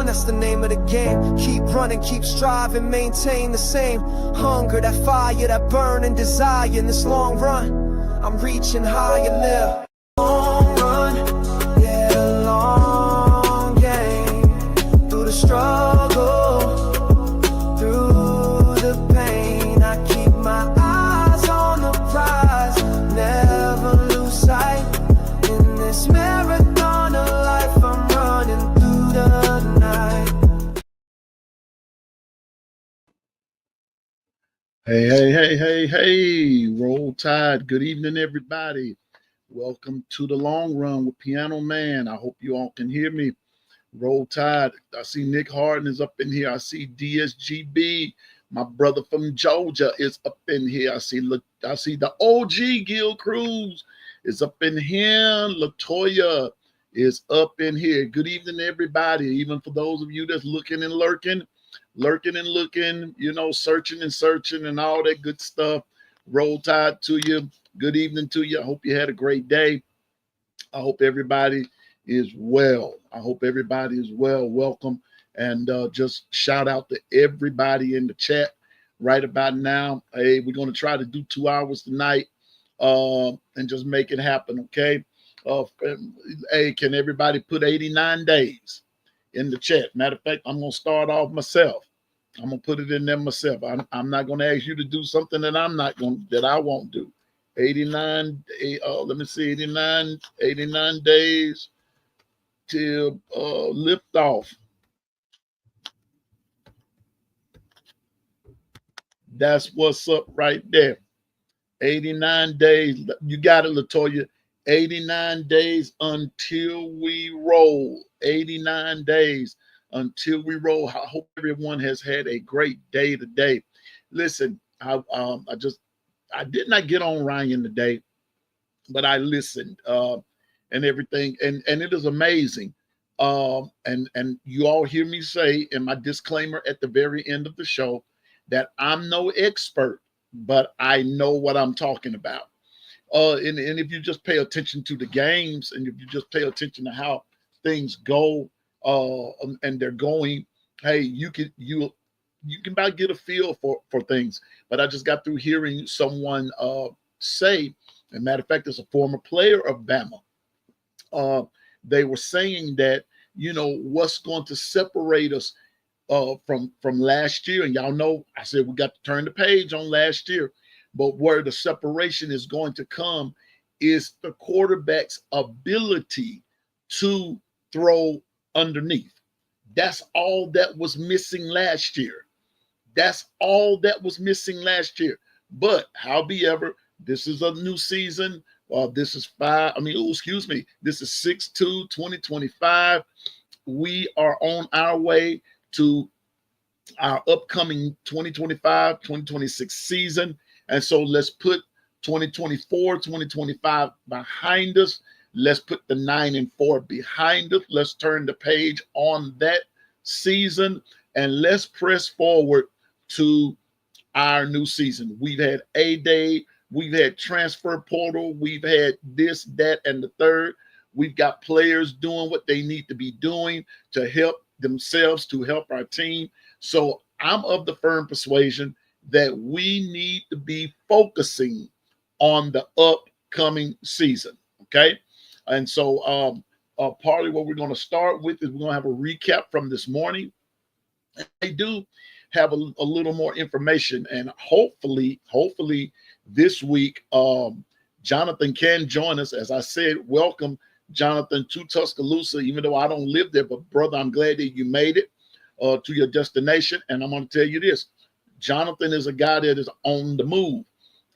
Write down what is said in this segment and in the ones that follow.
run, that's the name of the game. Keep running, keep striving, maintain the same hunger, that fire, that burning desire. In this long run, I'm reaching higher now. Long run, yeah, a long game. Through the struggle, through the pain, I keep my eyes on the prize. Never lose sight in this marathon of life. I'm running through the night. Hey, roll tide. Good evening, everybody. Welcome to the long run with Piano Man. I hope you all can hear me. Roll tide. I see Nick Harden is up in here. I see DSGB. My brother from Georgia is up in here. I see the OG Gil Cruz is up in here. Latoya is up in here. Good evening, everybody. Even for those of you that's looking and lurking and looking, searching and all that good stuff. Roll tide to you. Good evening to you. I hope you had a great day. I hope everybody is well. Welcome. And just shout out to everybody in the chat right about now. Hey, we're going to try to do 2 hours tonight and just make it happen, okay? Hey, can everybody put 89 days in the chat? Matter of fact, I'm going to start off myself. I'm going to put it in there myself. I'm not going to ask you to do something that I won't do. 89, let me see, 89 days till lift off. That's what's up right there. 89 days. You got it, Latoya. 89 days until we roll. 89 days until we roll. I hope everyone has had a great day today. Listen, I did not get on Ryan today, but I listened and everything, and it is amazing. And you all hear me say in my disclaimer at the very end of the show that I'm no expert, but I know what I'm talking about. And if you just pay attention to the games, and if you just pay attention to how things go, and they're going, hey, you can about get a feel for things. But I just got through hearing someone say, as a matter of fact, it's a former player of Bama. They were saying that, what's going to separate us from last year. And y'all know, I said we got to turn the page on last year. But where the separation is going to come is the quarterback's ability to throw underneath. That's all that was missing last year. But however, this is a new season. This is this is 6/2/2025. We are on our way to our upcoming 2025-2026 season. And so let's put 2024-2025 behind us. Let's put the 9-4 behind us. Let's turn the page on that season, and let's press forward to our new season. We've had A-Day, we've had transfer portal, we've had this, that, and the third. We've got players doing what they need to be doing to help themselves, to help our team. So I'm of the firm persuasion that we need to be focusing on the upcoming season, okay? And so partly what we're going to start with is we're going to have a recap from this morning. I do have a little more information, and hopefully this week Jonathan can join us. As I said, welcome, Jonathan, to Tuscaloosa, even though I don't live there. But brother, I'm glad that you made it to your destination. And I'm going to tell you this, Jonathan is a guy that is on the move.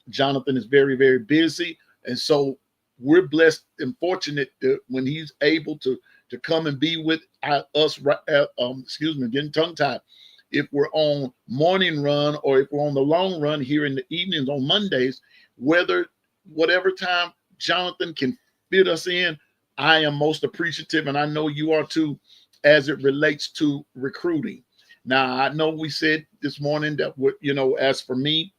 Jonathan is very, very busy. And so we're blessed and fortunate that when he's able to come and be with us, getting tongue-tied. If we're on morning run or if we're on the long run here in the evenings on Mondays, whatever time Jonathan can fit us in, I am most appreciative, and I know you are too, as it relates to recruiting. Now, I know we said this morning that, as for me,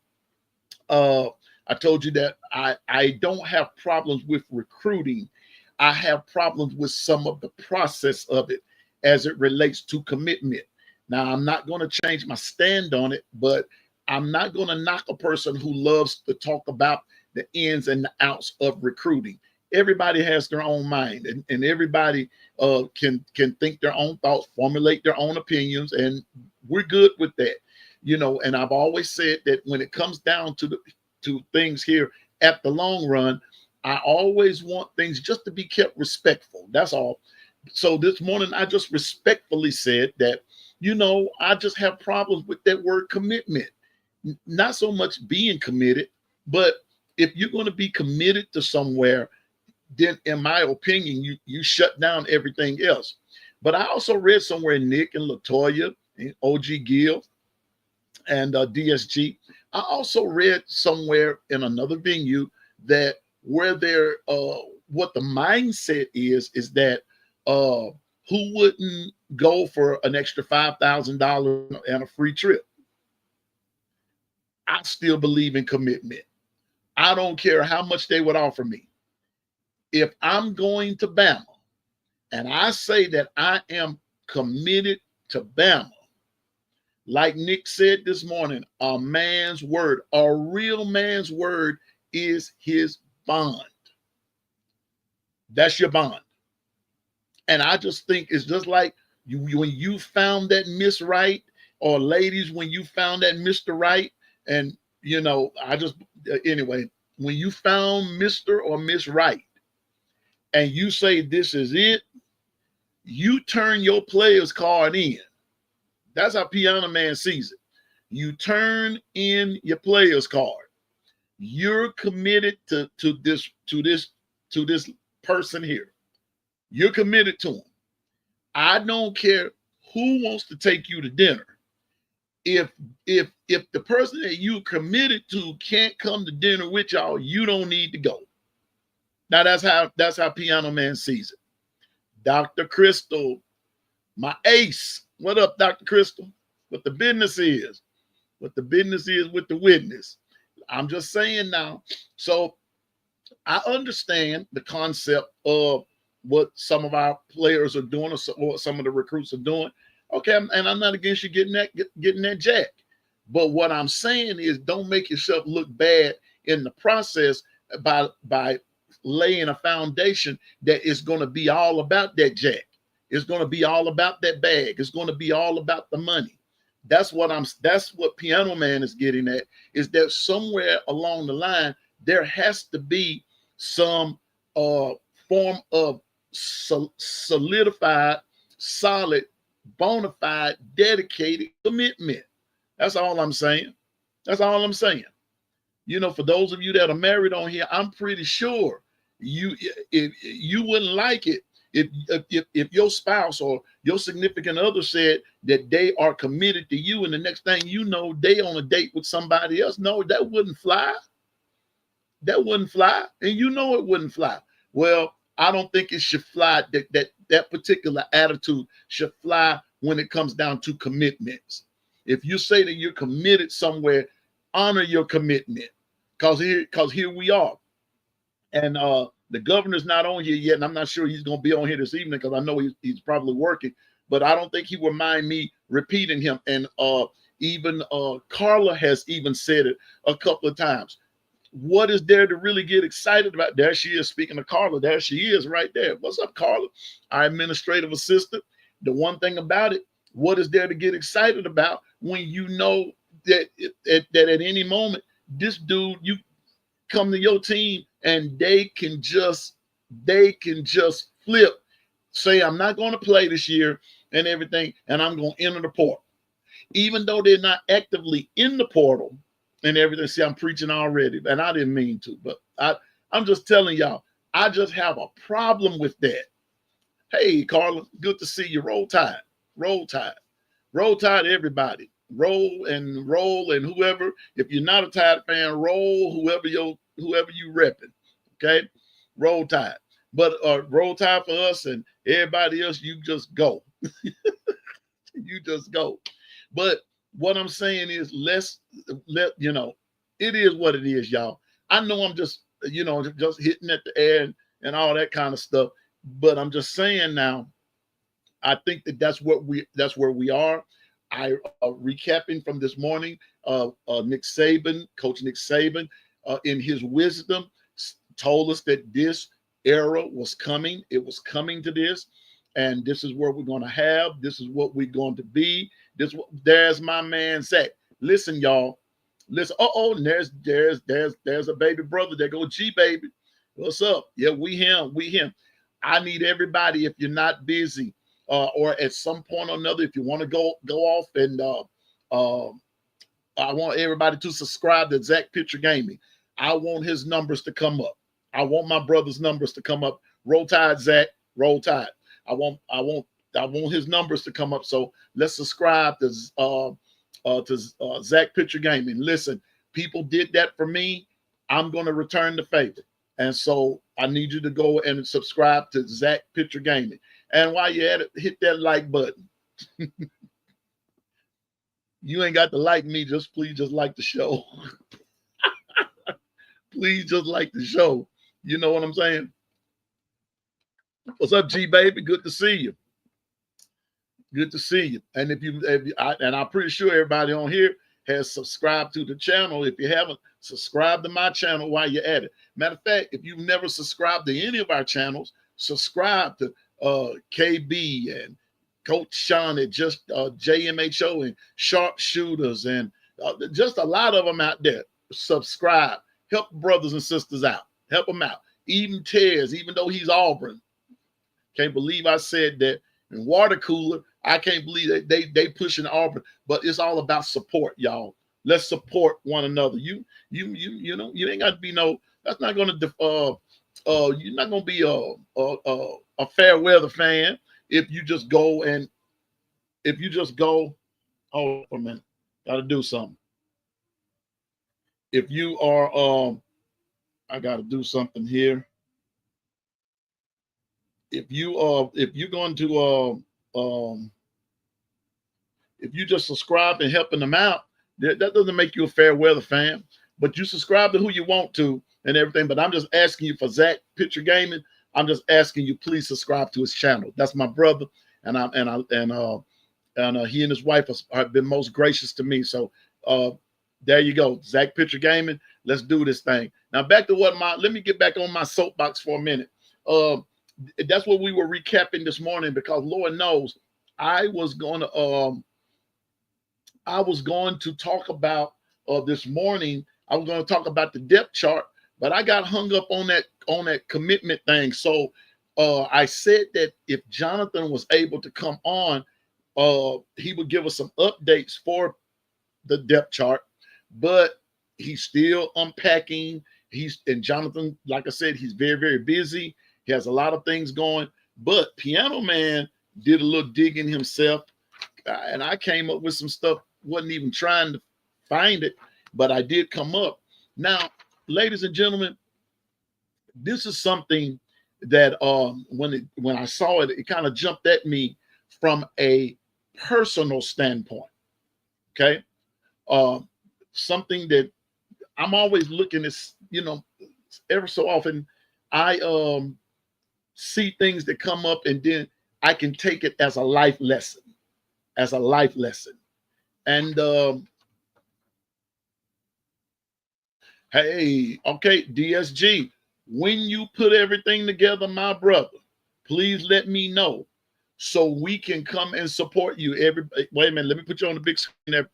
I told you that I don't have problems with recruiting. I have problems with some of the process of it. as it relates to commitment. Now, I'm not going to change my stand on it, but I'm not going to knock a person who loves to talk about the ins and the outs of recruiting. Everybody has their own mind, and everybody can think their own thoughts, formulate their own opinions, and we're good with that. And I've always said that when it comes down to things here at the long run, I always want things just to be kept respectful. That's all. So this morning, I just respectfully said that, I just have problems with that word commitment. Not so much being committed, but if you're going to be committed to somewhere, then in my opinion, you shut down everything else. But I also read somewhere, Nick and Latoya and OG Gill and DSG, I also read somewhere in another venue that where they're what the mindset is that who wouldn't go for an extra $5,000 and a free trip? I still believe in commitment. I don't care how much they would offer me. If I'm going to Bama and I say that I am committed to Bama, like Nick said this morning, a man's word, a real man's word is his bond. That's your bond. And I just think it's just like when you found that Miss Right, or ladies, when you found that Mr. Right, and anyway, when you found Mr. or Miss Right, and you say this is it, you turn your player's card in. That's how Piano Man sees it. You turn in your player's card. You're committed to this person here. You're committed to him. I don't care who wants to take you to dinner. If the person that you committed to can't come to dinner with y'all, you don't need to go. Now that's how Piano Man sees it. Dr. Crystal, my ace. What up, Dr. Crystal? What the business is. What the business is with the witness. I'm just saying now. So I understand the concept of what some of our players are doing, or what some of the recruits are doing. Okay, and I'm not against you getting that jack. But what I'm saying is, don't make yourself look bad in the process by laying a foundation that is going to be all about that jack. It's going to be all about that bag. It's going to be all about the money. That's what Piano Man is getting at, is that somewhere along the line, there has to be some form of solidified, solid, bona fide, dedicated commitment. That's all I'm saying. That's all I'm saying. For those of you that are married on here, I'm pretty sure if you wouldn't like it if your spouse or your significant other said that they are committed to you, and the next thing you know, they on a date with somebody else. No, that wouldn't fly. That wouldn't fly, and it wouldn't fly. Well, I don't think it should fly. That particular attitude should fly when it comes down to commitments. If you say that you're committed somewhere, honor your commitment, because here we are. And the governor's not on here yet, and I'm not sure he's going to be on here this evening, because I know he's probably working. But I don't think he would mind me repeating him. And even Carla has even said it a couple of times. What is there to really get excited about? There she is. Speaking of Carla, there she is right there. What's up, Carla? Our administrative assistant. The one thing about it, what is there to get excited about when you know that at any moment, this dude, you come to your team and they can just flip, say, I'm not going to play this year and everything, and I'm going to enter the portal. Even though they're not actively in the portal and everything. See, I'm preaching already, and I didn't mean to, but I'm just telling y'all, I just have a problem with that. Hey, Carla, good to see you. Roll Tide. Roll Tide. Roll Tide, everybody. Roll and whoever. If you're not a Tide fan, roll whoever you repping. Okay? Roll Tide. But Roll Tide for us, and everybody else, you just go. You just go. But what I'm saying is, it is what it is, y'all. I know I'm just hitting at the air and all that kind of stuff. But I'm just saying now, I think that that's where we are. I recapping from this morning. Nick Saban, Coach Nick Saban, in his wisdom, told us that this era was coming. It was coming to this, and this is where we're going to have. This is what we're going to be. There's my man Zach. Listen, y'all. Listen. And there's a baby brother. There go G baby. What's up? Yeah, we him. I need everybody. If you're not busy, or at some point or another, if you want to go off and I want everybody to subscribe to Zach Picture Gaming. I want his numbers to come up. I want my brother's numbers to come up. Roll Tide, Zach. Roll Tide. I want his numbers to come up. So let's subscribe to Zach Picture Gaming. Listen, people did that for me. I'm going to return the favor. And so I need you to go and subscribe to Zach Picture Gaming. And while you're at it, hit that like button. You ain't got to like me. Please just like the show. Please just like the show. You know what I'm saying? What's up, G baby? Good to see you. Good to see you. And I'm pretty sure everybody on here has subscribed to the channel. If you haven't, subscribe to my channel while you're at it. Matter of fact, if you've never subscribed to any of our channels, subscribe to KB and Coach Sean at just JMHO and Sharpshooters and just a lot of them out there. Subscribe. Help brothers and sisters out. Help them out. Even Tez, even though he's Auburn. Can't believe I said that. And Water Cooler, I can't believe that they pushing Auburn. But it's all about support, y'all. Let's support one another. You know, you ain't got to be that's not going to you're not going to be a fair weather fan if you just go, hold on a minute, got to do something. If you are, I got to do something here. If you're going to, if you just subscribe and helping them out, that doesn't make you a fair weather fan, but you subscribe to who you want to and everything. But I'm just asking you for Zach Picture Gaming. I'm just asking you, please subscribe to his channel. That's my brother, and he and his wife have been most gracious to me. So there you go, Zach Picture Gaming. Let's do this thing. Now back to let me get back on my soapbox for a minute. That's what we were recapping this morning, because Lord knows I was going to talk about this morning. I was going to talk about the depth chart, but I got hung up on that commitment thing. So I said that if Jonathan was able to come on, he would give us some updates for the depth chart, but he's still unpacking. And Jonathan, like I said, he's very, very busy. He has a lot of things going, but Piano Man did a little digging himself, and I came up with some stuff. Wasn't even trying to find it, but I did come up. Now, ladies and gentlemen, this is something that when I saw it, it kind of jumped at me from a personal standpoint. Okay, something that I'm always looking at. Ever so often, I see things that come up, and then I can take it as a life lesson, And hey, okay, DSG, when you put everything together, my brother, please let me know so we can come and support you. Wait a minute, let me put you on the big screen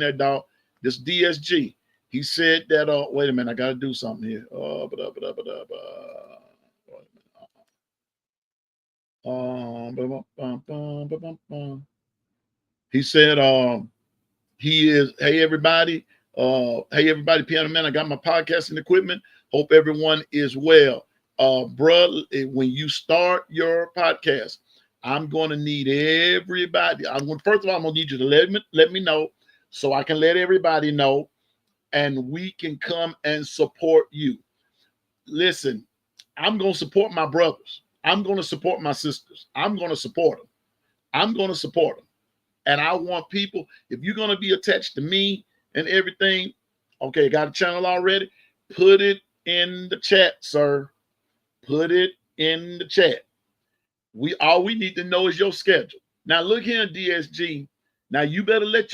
there. Dog. This DSG. He said that, wait a minute, I got to do something here. He said, he is, hey everybody, Piano Man, I got my podcasting equipment. Hope everyone is well. Bruh, when you start your podcast, I'm going to need everybody. First of all, I'm going to need you to let me know so I can let everybody know, and we can come and support you. Listen, I'm going to support my brothers. I'm going to support my sisters. I'm going to support them. And I want people, if you're going to be attached to me and everything, okay, got a channel already? Put it in the chat, sir. Put it in the chat. All we need to know is your schedule. Now look here, DSG. Now you better let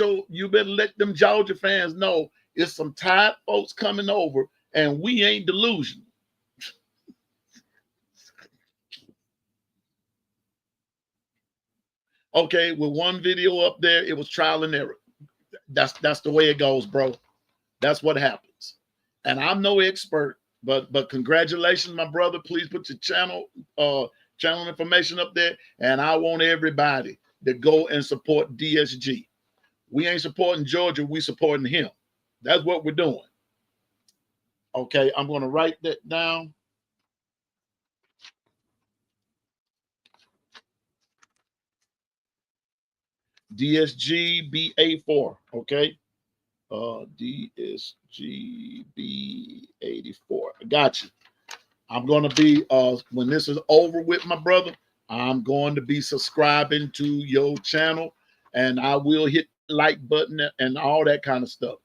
them Georgia fans know it's some tired folks coming over, and we ain't delusional. Okay, with one video up there, it was trial and error. That's the way it goes, bro. That's what happens. And I'm no expert, but congratulations, my brother. Please put your channel information up there, and I want everybody to go and support DSG. We ain't supporting Georgia, we supporting him. That's what we're doing. Okay, I'm going to write that down. DSG BA4, okay? DSG B84. I got you. I'm going to be, when this is over with, my brother, I'm going to be subscribing to your channel, and I will hit the like button and all that kind of stuff.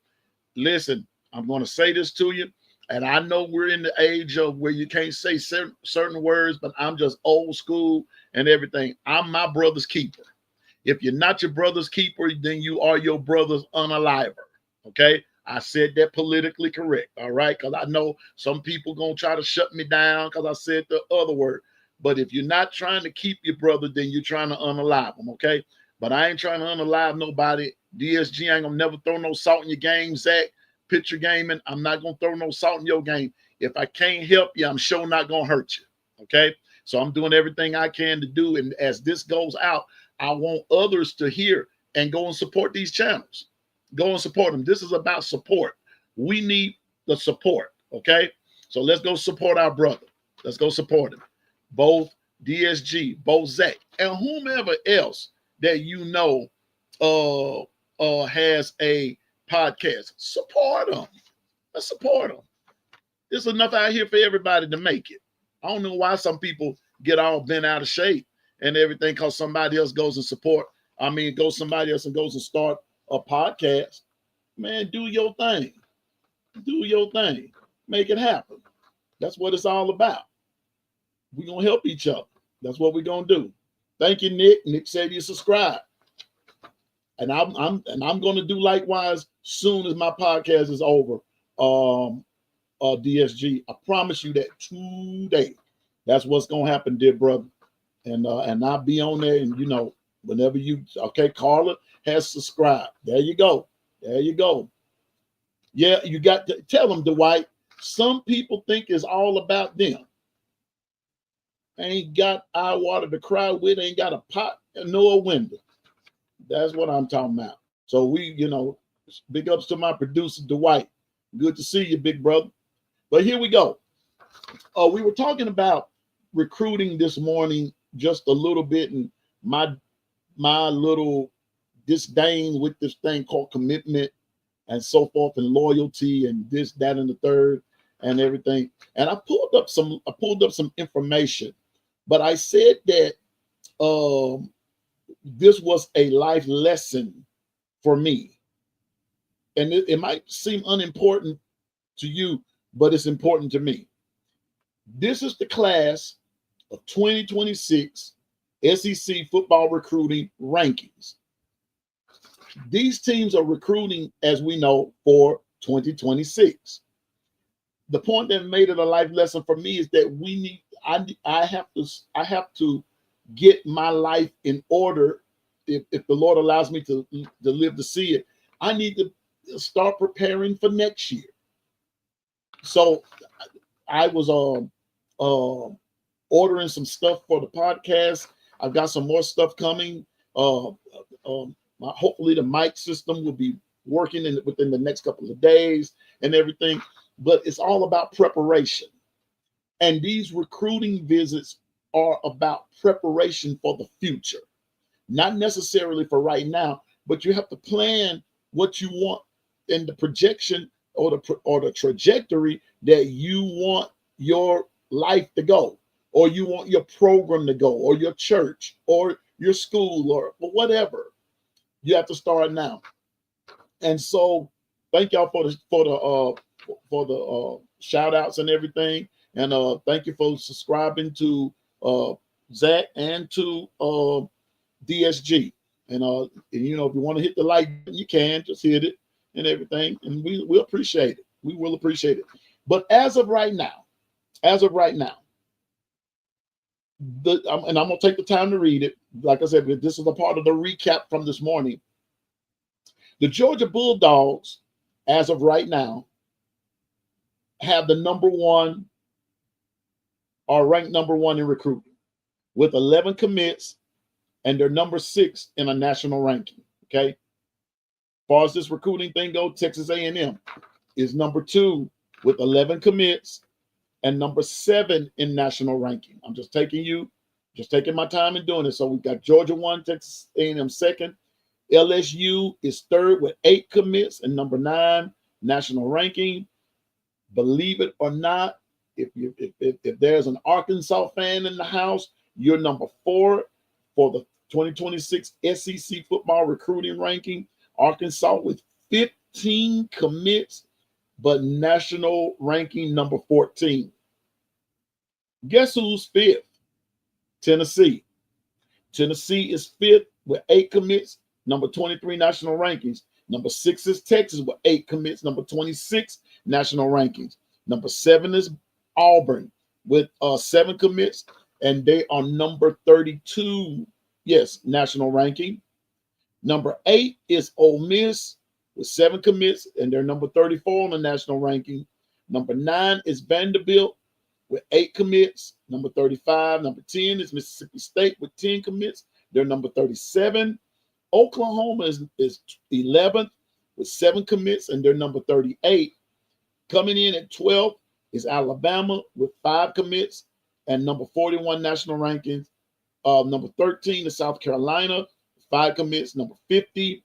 Listen, I'm going to say this to you, and I know we're in the age of where you can't say certain words, but I'm just old school and everything. I'm my brother's keeper. If you're not your brother's keeper, then you are your brother's unaliver. Okay? I said that politically correct, all right? Because I know some people going to try to shut me down because I said the other word. But if you're not trying to keep your brother, then you're trying to unalive him, okay? But I ain't trying to unalive nobody. DSG ain't going to never throw no salt in your game, Zach. Picture gaming, I'm not going to throw no salt in your game. If I can't help you, I'm sure not going to hurt you, okay? So I'm doing everything I can to do. And as this goes out, I want others to hear and go and support these channels. Go and support them. This is about support. We need the support, okay? So let's go support our brother. Let's go support him. Both DSG, both Zach, and whomever else that you know has a podcast. Support them. Let's support them. There's enough out here for everybody to make it. I don't know why some people get all bent out of shape and everything because somebody else goes and somebody else and goes and start a podcast. Man, do your thing. Do your thing. Make it happen. That's what it's all about. We're going to help each other. That's what we're going to do. Thank you, Nick. Nick said you subscribe. And I'm going to do likewise soon as my podcast is over. DSG, I promise you that today. That's what's going to happen, dear brother. And I'll be on there, and whenever Carla has subscribed. There you go. There you go. Yeah, you got to tell them, Dwight. Some people think it's all about them. Ain't got eye water to cry with, ain't got a pot nor a window. That's what I'm talking about. So big ups to my producer, Dwight. Good to see you, big brother. But here we go. We were talking about recruiting this morning just a little bit, and my little disdain with this thing called commitment and so forth, and loyalty and this, that, and the third and everything. And I pulled up some information, but I said that this was a life lesson for me. And it might seem unimportant to you, but it's important to me. This is the class of 2026 SEC football recruiting rankings. These teams are recruiting, as we know, for 2026. The point that made it a life lesson for me is that I have to get my life in order. If the Lord allows me to live to see it, I need to start preparing for next year. So I was ordering some stuff for the podcast. I've got some more stuff coming. Hopefully the mic system will be working within the next couple of days and everything. But it's all about preparation. And these recruiting visits are about preparation for the future. Not necessarily for right now, but you have to plan what you want in the projection or the trajectory that you want your life to go, or you want your program to go, or your church, or your school, or whatever. You have to start now. And so, thank y'all for the shout outs and everything. And thank you for subscribing to Zach and to DSG. And you know, if you want to hit the like, you can just hit it and everything, and we appreciate it. We will appreciate it. But as of right now, and I'm gonna take the time to read it. Like I said, this is a part of the recap from this morning. The Georgia Bulldogs, as of right now, have the number one, are ranked number one in recruiting with 11 commits, and they're number 6 in a national ranking. Okay, as far as this recruiting thing goes, Texas A&M is number 2 with 11 commits and number 7 in national ranking. I'm just taking my time in doing it. So we've got Georgia 1, Texas A&M 2nd. LSU is 3rd with 8 commits and number 9 national ranking. Believe it or not, if there's an Arkansas fan in the house, you're number 4 for the 2026 SEC football recruiting ranking. Arkansas with 15 commits, but national ranking number 14. Guess who's 5th? Tennessee. Tennessee is 5th with 8 commits, number 23 national rankings. Number 6 is Texas with 8 commits, number 26 national rankings. Number 7 is Auburn with 7 commits, and they are number 32, yes, national ranking. Number 8 is Ole Miss with 7 commits, and they're number 34 on the national ranking. Number 9 is Vanderbilt with 8 commits, number 35. Number 10 is Mississippi State with 10 commits. They're number 37. Oklahoma is 11th with 7 commits, and they're number 38. Coming in at 12th is Alabama with 5 commits and number 41 national rankings. Number 13 is South Carolina, 5 commits. Number 50,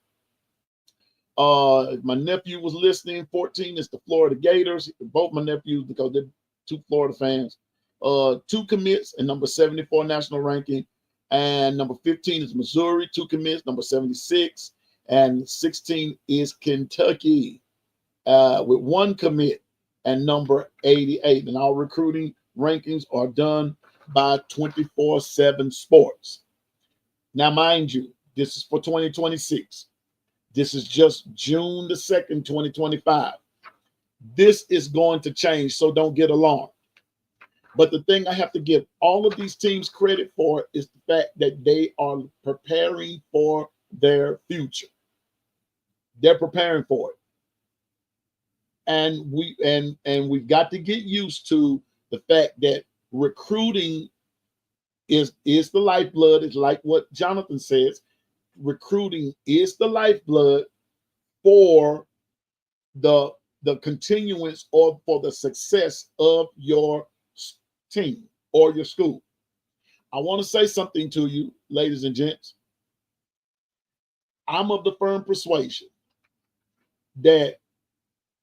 my nephew was listening. 14 is the Florida Gators. Both my nephews, because they're 2 Florida fans. 2 commits and number 74 national ranking. And number 15 is Missouri, 2 commits, number 76. And 16 is Kentucky with 1 commit and number 88. And our recruiting rankings are done by 24/7 Sports. Now, mind you, this is for 2026. This is just June the 2nd, 2025. This is going to change, so don't get alarmed. But the thing I have to give all of these teams credit for is the fact that they are preparing for their future. They're preparing for it. And we've got to get used to the fact that recruiting is the lifeblood. It's like what Jonathan says. Recruiting is the lifeblood for the continuance or for the success of your team or your school. I want to say something to you, ladies and gents. I'm of the firm persuasion that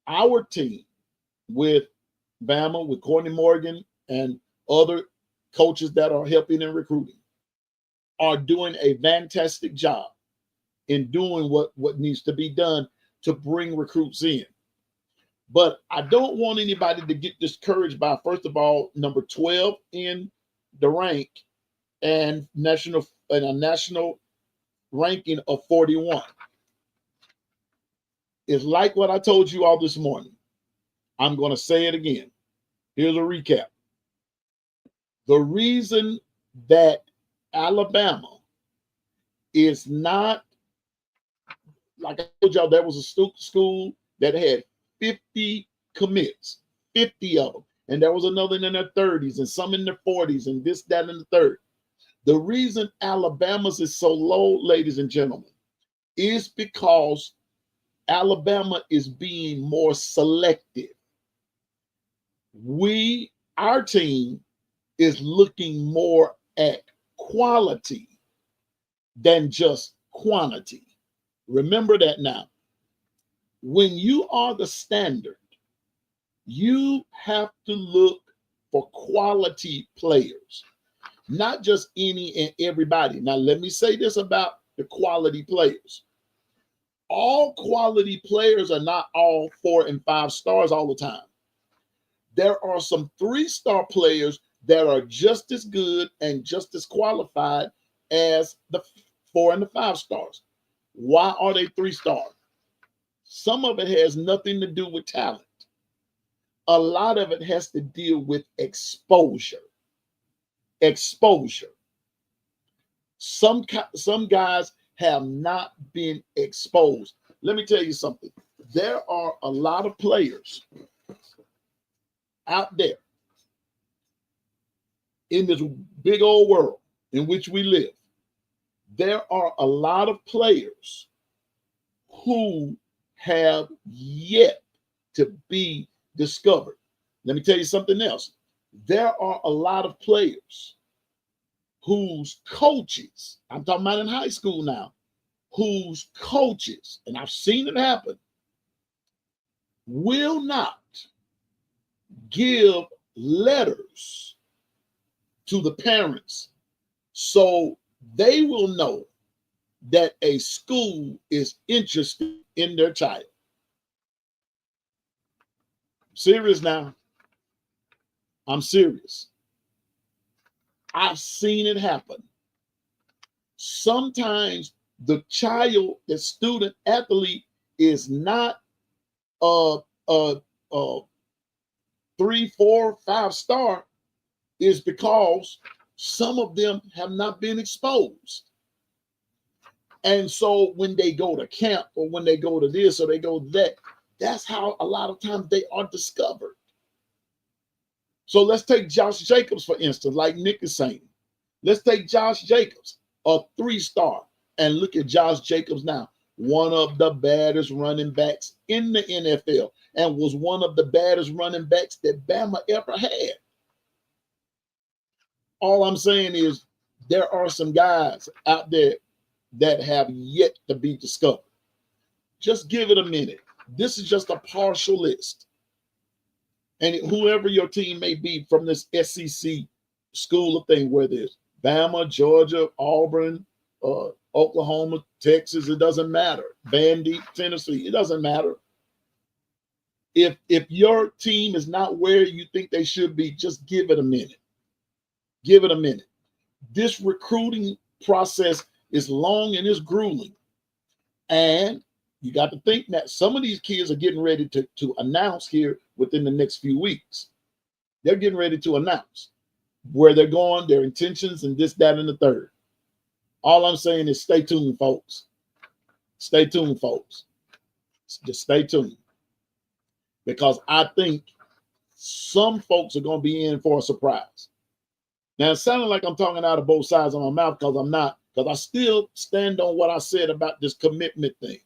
our team with Bama, with Courtney Morgan and other coaches that are helping in recruiting are doing a fantastic job in doing what needs to be done to bring recruits in. But I don't want anybody to get discouraged by, first of all, number 12 in the rank and a national ranking of 41. It's like what I told you all this morning. I'm going to say it again. Here's a recap. The reason that Alabama is not, like I told y'all, there was a school that had 50 commits, 50 of them. And there was another in their 30s and some in their 40s and this, that, and the third. The reason Alabama's is so low, ladies and gentlemen, is because Alabama is being more selective. Our team is looking more at quality than just quantity. Remember that now. When you are the standard, you have to look for quality players, not just any and everybody. Now, let me say this about the quality players. All quality players are not all 4 and 5 stars all the time. There are some 3-star players that are just as good and just as qualified as the 4 and the 5 stars. Why are they 3-star? Some of it has nothing to do with talent. A lot of it has to deal with exposure. Exposure. Some guys have not been exposed. Let me tell you something. There are a lot of players out there in this big old world in which we live. There are a lot of players who have yet to be discovered. Let me tell you something else. There are a lot of players whose coaches, I'm talking about in high school now, whose coaches, and I've seen it happen, will not give letters to the parents so they will know that a school is interested in their child. Serious now. I'm serious. I've seen it happen. Sometimes the child, the student athlete, is not a 3, 4, 5-star, is because some of them have not been exposed. And so when they go to camp or when they go to this or they go to that, that's how a lot of times they are discovered. So let's take Josh Jacobs, for instance, like Nick is saying. Let's take Josh Jacobs, a 3-star, and look at Josh Jacobs now, one of the baddest running backs in the NFL, and was one of the baddest running backs that Bama ever had. All I'm saying is there are some guys out there that have yet to be discovered. Just give it a minute. This is just a partial list. And whoever your team may be from this SEC school of thing, whether it's Bama, Georgia, Auburn, Oklahoma, Texas, it doesn't matter. Vandy, Tennessee, it doesn't matter. If your team is not where you think they should be, just give it a minute. Give it a minute. This recruiting process is long and it's grueling. And you got to think that some of these kids are getting ready to announce here within the next few weeks. They're getting ready to announce where they're going, their intentions, and this, that, and the third. All I'm saying is stay tuned, folks. Stay tuned, folks. Just stay tuned. Because I think some folks are going to be in for a surprise. Now, it sounded like I'm talking out of both sides of my mouth because I'm not, because I still stand on what I said about this commitment thing.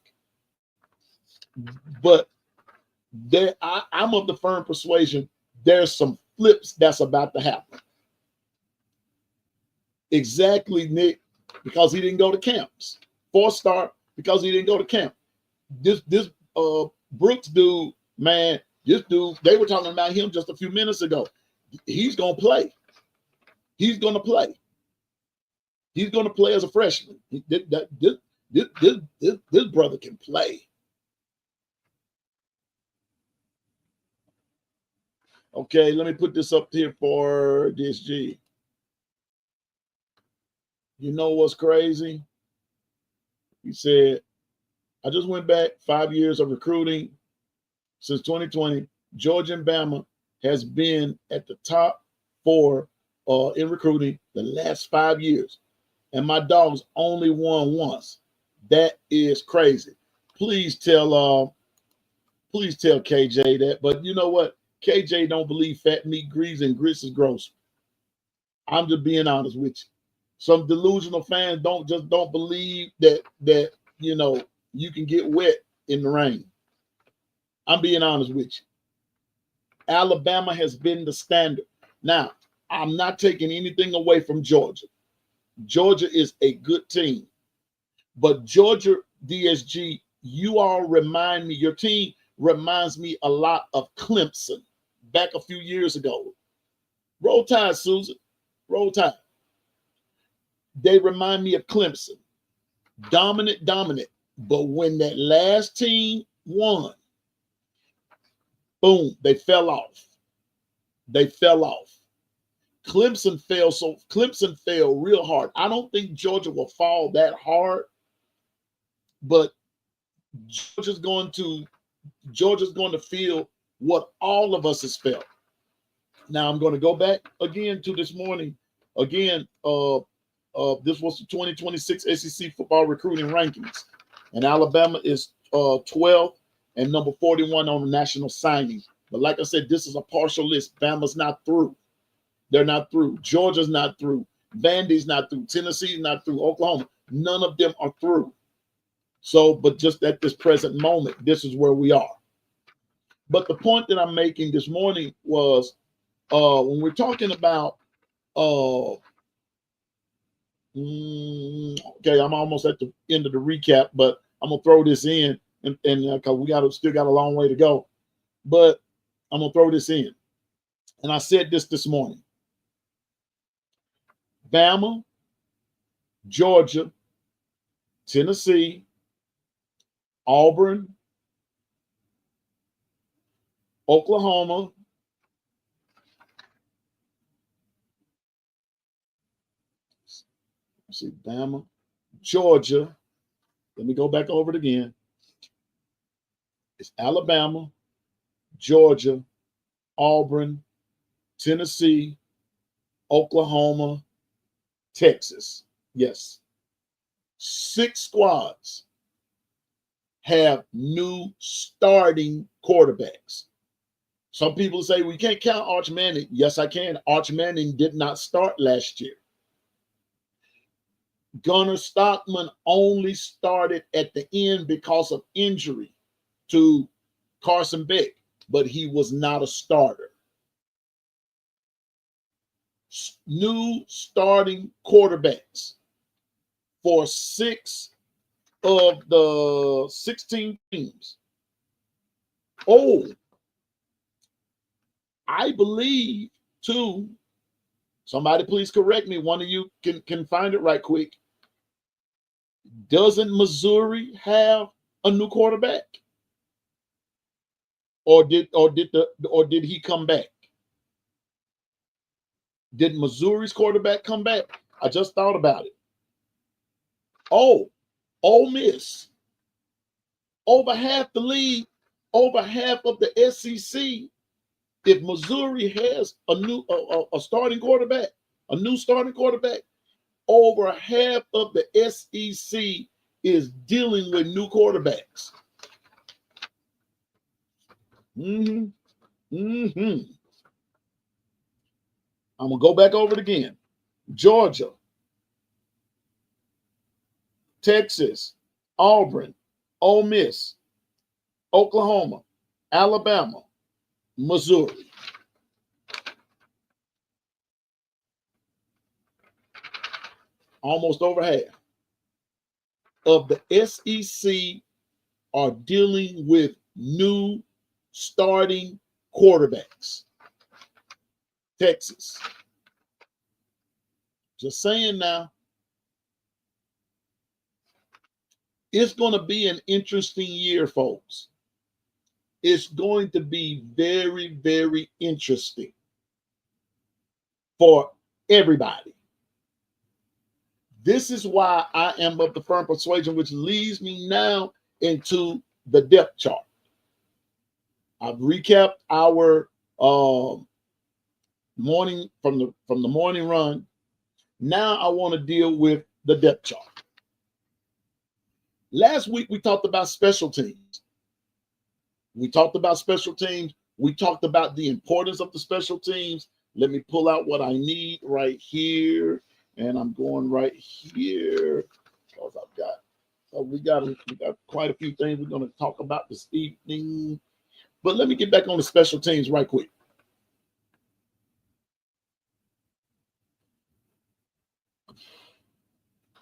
But I'm of the firm persuasion there's some flips that's about to happen. Exactly, Nick, because he didn't go to camps. 4-star because he didn't go to camp. This Brooks dude, man, this dude, they were talking about him just a few minutes ago. He's going to play. He's going to play. He's going to play as a freshman. This brother can play. Okay, let me put this up here for DSG. You know what's crazy? He said, I just went back 5 years of recruiting since 2020. Georgia and Bama has been at the top 4 in recruiting the last 5 years. And my dogs only won once. That is crazy. Please tell KJ that. But you know what? KJ don't believe fat meat grease and grits is gross. I'm just being honest with you. Some delusional fans don't believe that you know you can get wet in the rain. I'm being honest with you. Alabama has been the standard. Now, I'm not taking anything away from Georgia. Georgia is a good team. But Georgia, DSG, you all remind me, your team reminds me a lot of Clemson back a few years ago. Roll Tide, Susan. Roll Tide. They remind me of Clemson. Dominant. But when that last team won, boom, they fell off. Clemson fell. So Clemson fell real hard. I don't think Georgia will fall that hard, but Georgia's going to feel what all of us has felt. Now I'm going to go back again to this morning. Again, this was the 2026 SEC football recruiting rankings, and Alabama is 12th and number 41 on the national signing. But like I said, this is a partial list. Bama's not through. They're not through. Georgia's not through. Vandy's not through. Tennessee's not through. Oklahoma. None of them are through. So, but just at this present moment, this is where we are. But the point that I'm making this morning was when we're talking about okay, I'm almost at the end of the recap, but I'm gonna throw this in, and because we still got a long way to go, but I'm gonna throw this in. And I said this morning: Bama, Georgia, Tennessee, Auburn, Oklahoma, let's see, Bama, Georgia. Let me go back over it again. It's Alabama, Georgia, Auburn, Tennessee, Oklahoma, Texas. Yes. 6 squads have new starting quarterbacks. Some people say we can't count Arch Manning. Yes, I can. Arch Manning did not start last year. Gunnar Stockman only started at the end because of injury to Carson Beck, but he was not a starter. New starting quarterbacks for 6 of the 16 teams. Oh, I believe too, somebody please correct me. One of you can find it right quick. Doesn't Missouri have a new quarterback? Or did he come back? Did Missouri's quarterback come back? I just thought about it. Oh, Ole Miss. Over half the league, over half of the SEC. If Missouri has a new starting quarterback, a new starting quarterback, over half of the SEC is dealing with new quarterbacks. I'm gonna go back over it again. Georgia, Texas, Auburn, Ole Miss, Oklahoma, Alabama, Missouri. Almost over half of the SEC are dealing with new starting quarterbacks. Texas. Just saying now. It's going to be an interesting year, folks. It's going to be very, very interesting for everybody. This is why I am of the firm persuasion, which leads me now into the depth chart. I've recapped our morning from the morning run. Now I want to deal with the depth chart. Last week we talked about special teams. We talked about special teams. We talked about the importance of the special teams. Let me pull out what I need right here. And I'm going right here because we got quite a few things we're going to talk about this evening. But let me get back on the special teams right quick.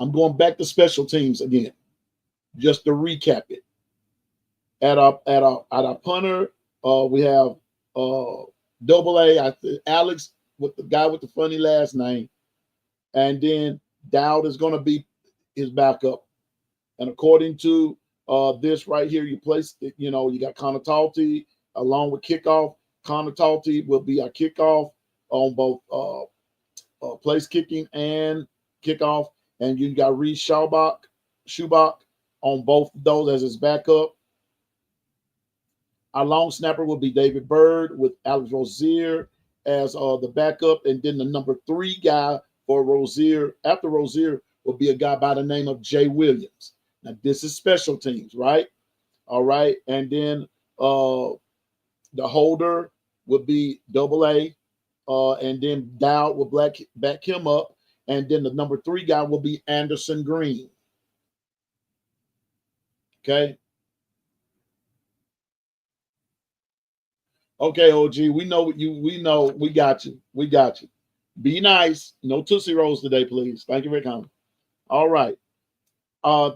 I'm going back to special teams again, just to recap it. At our punter, we have double A, Alex, with the guy with the funny last name. And then Dowd is going to be his backup. And according to this right here, you place it, you got Connor Talty along with kickoff. Connor Talty will be our kickoff on both place kicking and kickoff. And you got Reed Schubach on both of those as his backup. Our long snapper will be David Byrd with Alex Rozier as the backup. And then the number 3 guy for Rozier, after Rozier, will be a guy by the name of Jay Williams. Now, this is special teams, right? All right. And then the holder will be AA. And then Dowd will back him up. And then the number 3 guy will be Anderson Green. Okay. Okay, OG. We know you. We know we got you. We got you. Be nice. No Tootsie Rolls today, please. Thank you for coming. All right.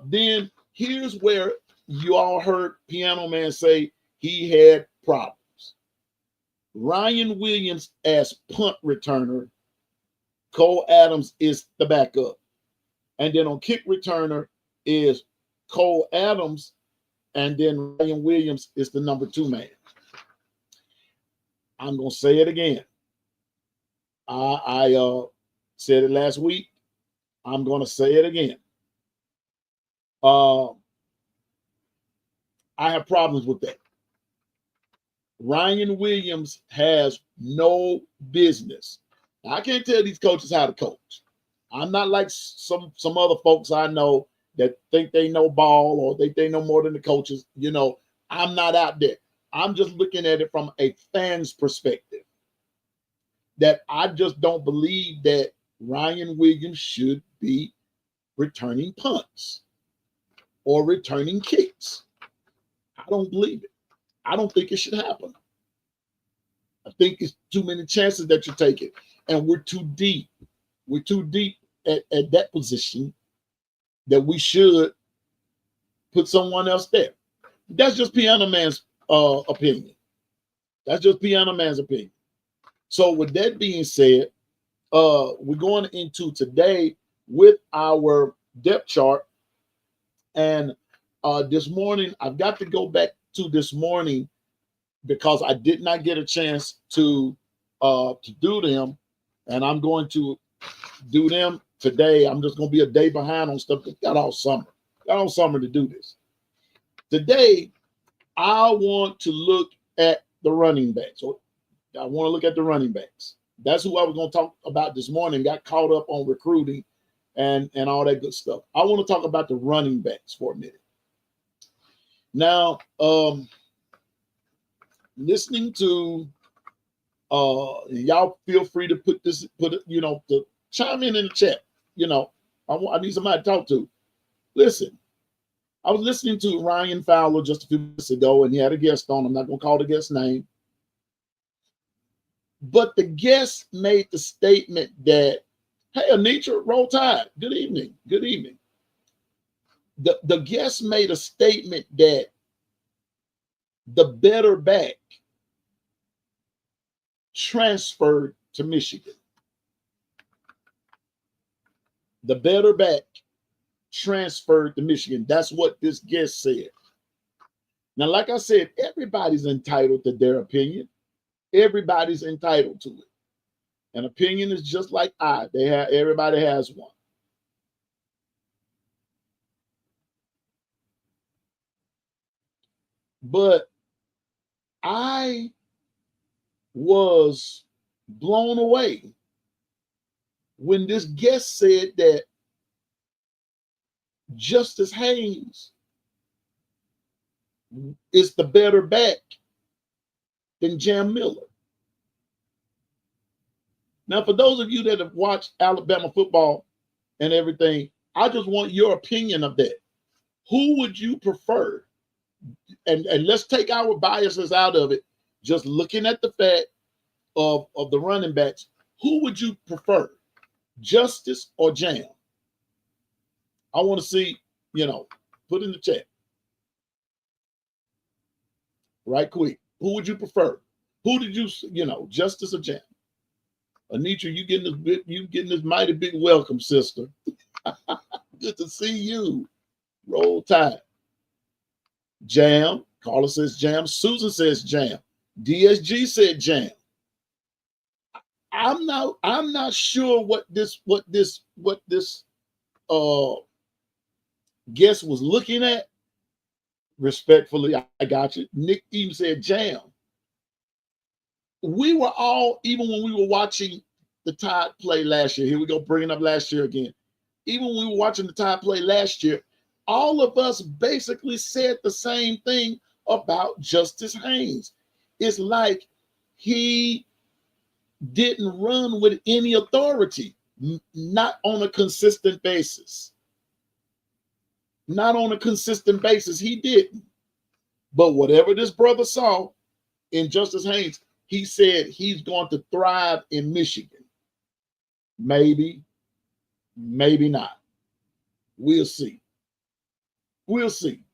Then here's where you all heard Piano Man say he had problems. Ryan Williams as punt returner. Cole Adams is the backup. And then on kick returner is Cole Adams. And then Ryan Williams is the number 2 man. I'm going to say it again. I said it last week. I'm going to say it again. I have problems with that. Ryan Williams has no business. Now, I can't tell these coaches how to coach. I'm not like some other folks I know that think they know ball or they know more than the coaches. You know, I'm not out there. I'm just looking at it from a fan's perspective. That I just don't believe that Ryan Williams should be returning punts or returning kicks. I don't believe it. I don't think it should happen. I think it's too many chances that you're taking. And we're too deep. We're too deep at that position that we should put someone else there. That's just Piano Man's opinion. That's just Piano Man's opinion. So with that being said, we're going into today with our depth chart. And this morning, I've got to go back to this morning because I did not get a chance to do them. And I'm going to do them today. I'm just going to be a day behind on stuff. Got all summer to do this. Today, I want to look at the running backs. I want to look at the running backs. That's who I was going to talk about this morning. Got caught up on recruiting and all that good stuff. I want to talk about the running backs for a minute. Now, listening to y'all feel free to put it, to chime in the chat. I need somebody to talk to. Listen, I was listening to Ryan Fowler just a few minutes ago, and he had a guest on. I'm not going to call the guest's name. But the guest made the statement that, hey, Anitra, roll tide. Good evening. Good evening. The guest made a statement that the better back transferred to Michigan. The better back transferred to Michigan. That's what this guest said. Now, like I said, everybody's entitled to their opinion. Everybody's entitled to it. An opinion is just like everybody has one. But I was blown away when this guest said that Justice Haynes is the better back than Jam Miller. Now, for those of you that have watched Alabama football and everything, I just want your opinion of that. Who would you prefer? And let's take our biases out of it. Just looking at the fact of the running backs, who would you prefer? Justice or Jam? I want to see, put in the chat. Right quick. Who would you prefer? Who did you, Justice or Jam? Anitra, you getting this mighty big welcome, sister. Good to see you. Roll Tide. Jam. Carla says Jam. Susan says Jam. DSG said Jam. I'm not sure what this guest was looking at. Respectfully, I got you. Nick even said jam. We were all, even when we were watching the Tide play last year, here we go, bringing up last year again. Even when we were watching the Tide play last year, all of us basically said the same thing about Justice Haynes. It's like he didn't run with any authority, not on a consistent basis. Not on a consistent basis, he didn't. But whatever this brother saw in Justice Haynes, he said he's going to thrive in Michigan. Maybe, maybe not. We'll see. We'll see.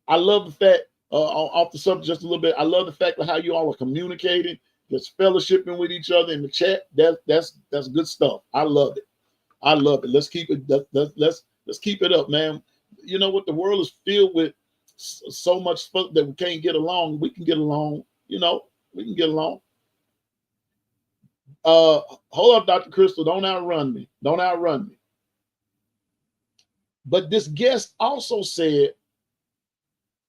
I love the fact, off the subject just a little bit, I love the fact of how you all are communicating, just fellowshipping with each other in the chat. That's good stuff. I love it. I love it. Let's keep it. Let's keep it up, man. You know what? The world is filled with so much folk that we can't get along. We can get along. You know, we can get along. Hold up, Dr. Crystal. Don't outrun me. Don't outrun me. But this guest also said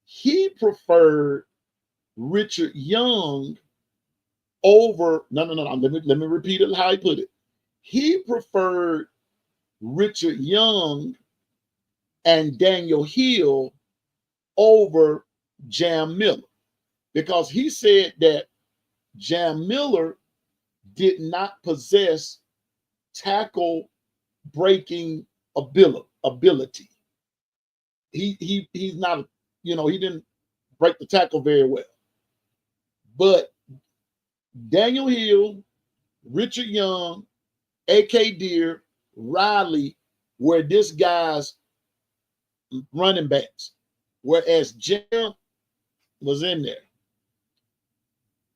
he preferred Richard Young over. No. Let me repeat it how he put it. He preferred Richard Young and Daniel Hill over Jam Miller, because he said that Jam Miller did not possess tackle breaking ability. He's not, he didn't break the tackle very well. But Daniel Hill, Richard Young, A.K. Deere, Riley were this guy's running backs, whereas Jam was in there,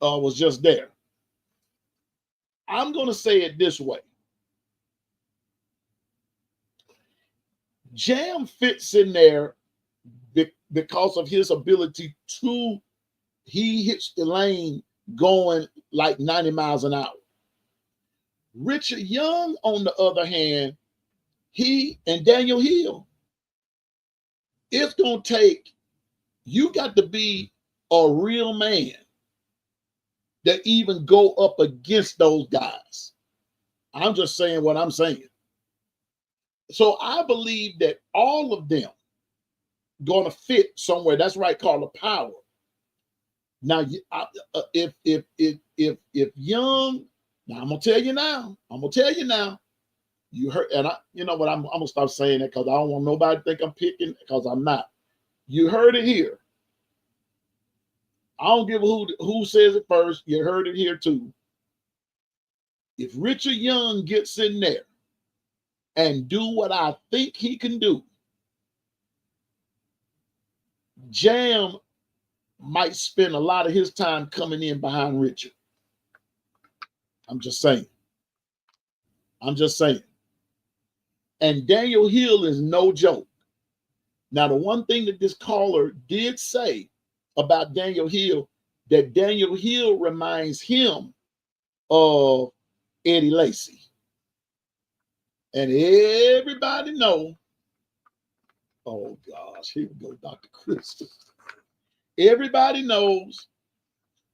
was just there. I'm going to say it this way. Jam fits in there because of his ability he hits the lane going like 90 miles an hour. Richard Young, on the other hand, he and Daniel Hill, it's going to take, you got to be a real man to even go up against those guys. I'm just saying what I'm saying. So I believe that all of them going to fit somewhere. That's right, Carla, power. Now, if Young, now I'm gonna tell you now. You heard, and you know what? I'm gonna stop saying that because I don't want nobody to think I'm picking, because I'm not. You heard it here. I don't give a who says it first. You heard it here too. If Richard Young gets in there and do what I think he can do, Jam might spend a lot of his time coming in behind Richard. I'm just saying. And Daniel Hill is no joke. Now, the one thing that this caller did say about Daniel Hill, that Daniel Hill reminds him of Eddie Lacy. And everybody know, oh gosh, here we go, Dr. Crystal. Everybody knows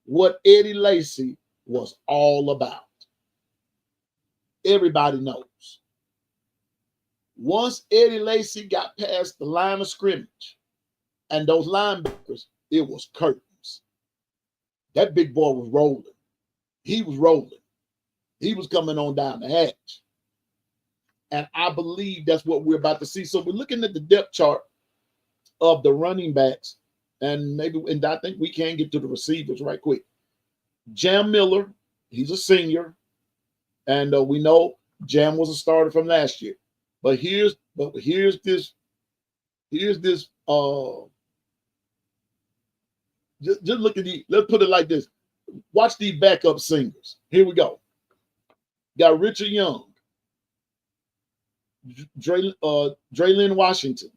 what Eddie Lacy was all about. Everybody knows. Once Eddie Lacy got past the line of scrimmage and those linebackers, it was curtains. That big boy was rolling. He was rolling. He was coming on down the hatch. And I believe that's what we're about to see. So we're looking at the depth chart of the running backs, and I think we can get to the receivers right quick. Jam Miller, he's a senior, and we know Jam was a starter from last year. But here's this. Just look at let's put it like this. Watch these backup singers. Here we go. Got Richard Young, Draylon Washington.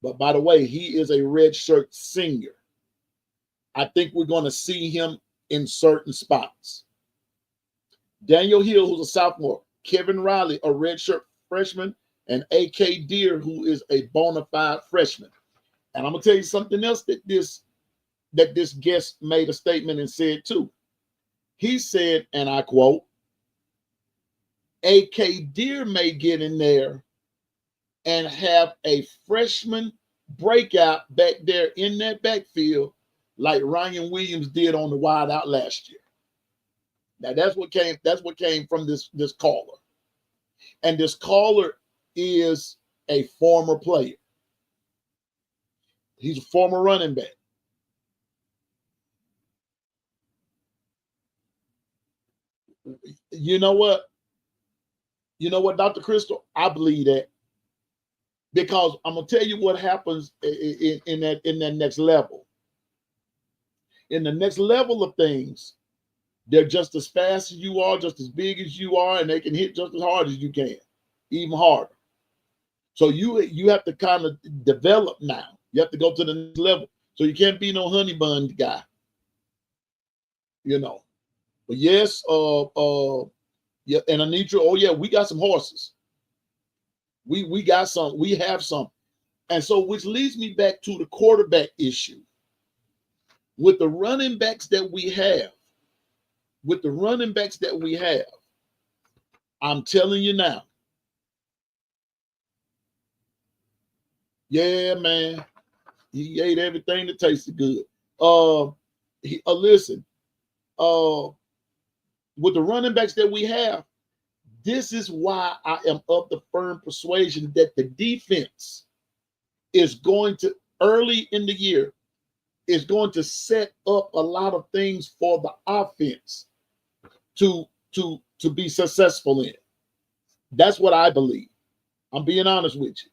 But by the way, he is a redshirt senior. I think we're going to see him in certain spots. Daniel Hill, who's a sophomore, Kevin Riley, a redshirt freshman, and A.K. Deere, who is a bona fide freshman. And I'm gonna tell you something else that this guest made a statement and said too. He said, and I quote, A.K. Deere may get in there and have a freshman breakout back there in that backfield like Ryan Williams did on the wide out last year. Now that's what came from this caller. And this caller is a former player. He's a former running back. You know what? You know what, Dr. Crystal? I believe that, because I'm gonna tell you what happens in that next level. In the next level of things, they're just as fast as you are, just as big as you are, and they can hit just as hard as you can, even harder. So you have to kind of develop now. You have to go to the next level. So you can't be no honey bun guy. You know. But yes, yeah, and Anitra, oh yeah, we got some horses. We got some, we have some. And so which leads me back to the quarterback issue. With the running backs that we have, I'm telling you now. Yeah, man. He ate everything that tasted good. Listen, with the running backs that we have, this is why I am of the firm persuasion that the defense is going to, early in the year, is going to set up a lot of things for the offense to be successful in. That's what I believe. I'm being honest with you.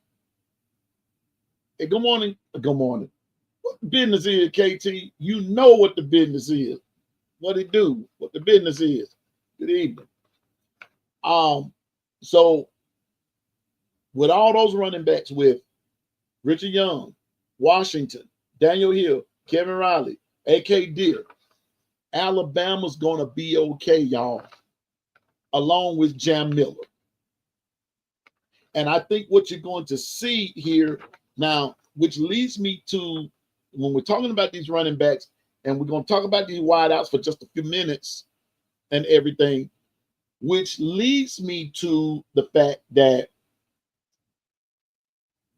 Hey, good morning. Good morning. What the business is, KT? You know what the business is. What it do? What the business is. Good evening. So with all those running backs, with Richard Young, Washington, Daniel Hill, Kevin Riley, A.K. Deere, Alabama's gonna be okay, y'all, along with Jam Miller. And I think what you're going to see here now, which leads me to, when we're talking about these running backs, and we're going to talk about these wideouts for just a few minutes and everything, which leads me to the fact that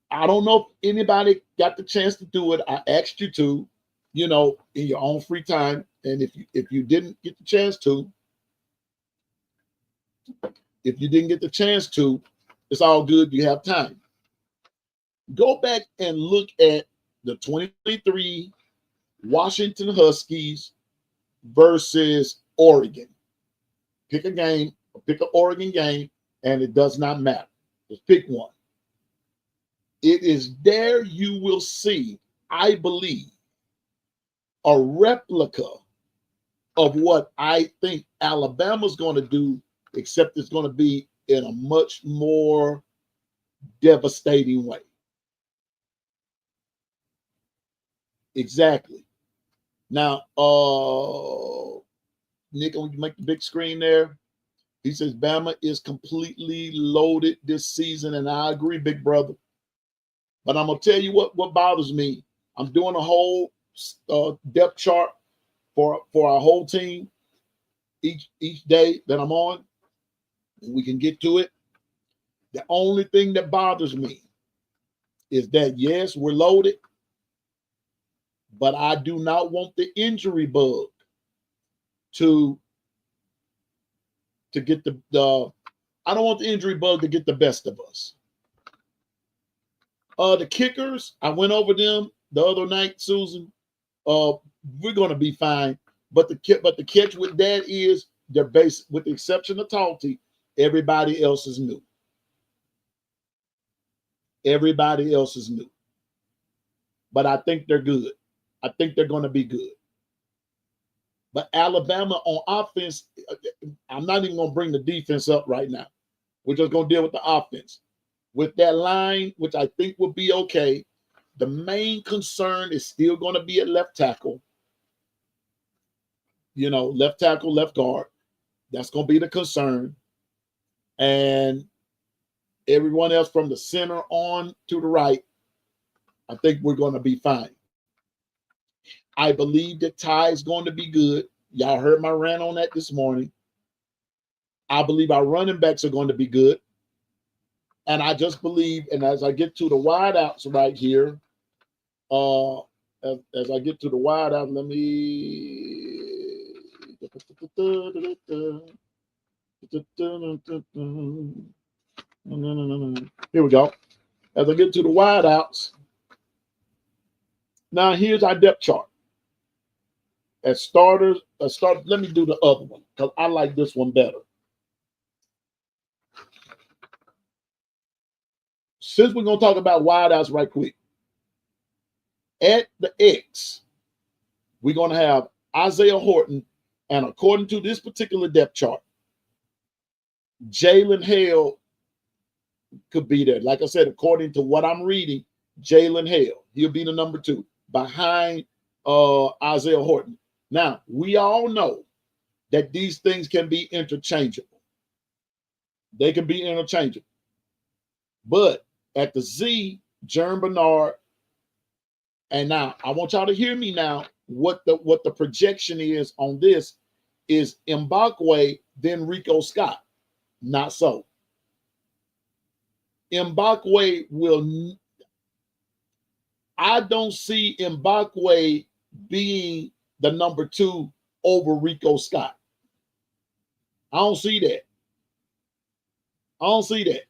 I don't know if anybody got the chance to do it. I asked you to, in your own free time. And if you didn't get the chance to, it's all good. You have time. Go back and look at the 2023 Washington Huskies versus Oregon. Pick a game, pick an Oregon game, and it does not matter. Just pick one. It is there you will see, I believe, a replica of what I think Alabama's going to do, except it's going to be in a much more devastating way. Exactly. Now, Nick, when you make the big screen there, he says Bama is completely loaded this season, and I agree, big brother. But I'm gonna tell you what bothers me. I'm doing a whole depth chart for our whole team each day that I'm on, and we can get to it. The only thing that bothers me is that, yes, we're loaded, but I do not want the injury bug to get the I don't want the injury bug to get the best of us. The kickers, I went over them the other night, Susan. We're going to be fine, but the catch with that is they're based, with the exception of Talty, everybody else is new. Everybody else is new. But I think they're good. I think they're going to be good. But Alabama on offense, I'm not even going to bring the defense up right now. We're just going to deal with the offense. With that line, which I think will be okay, the main concern is still going to be at left tackle. Left tackle, left guard. That's going to be the concern. And everyone else from the center on to the right, I think we're going to be fine. I believe that Ty is going to be good. Y'all heard my rant on that this morning. I believe our running backs are going to be good. And I just believe, and as I get to the wideouts right here, as I get to the wideout, let me. Here we go. As I get to the wideouts, now here's our depth chart. As starters, let me do the other one because I like this one better. Since we're going to talk about wideouts right quick, at the X, we're going to have Isaiah Horton, and according to this particular depth chart, Jalen Hale could be there. Like I said, according to what I'm reading, Jalen Hale, he'll be the number 2 behind Isaiah Horton. Now, we all know that these things can be interchangeable. They can be interchangeable. But at the Z, Jerm Bernard, and now I want y'all to hear me now. What the projection is on this is Mbakwe, then Rico Scott. Not so. Mbakwe will. I don't see Mbakwe being the number 2 over Rico Scott. I don't see that. I don't see that.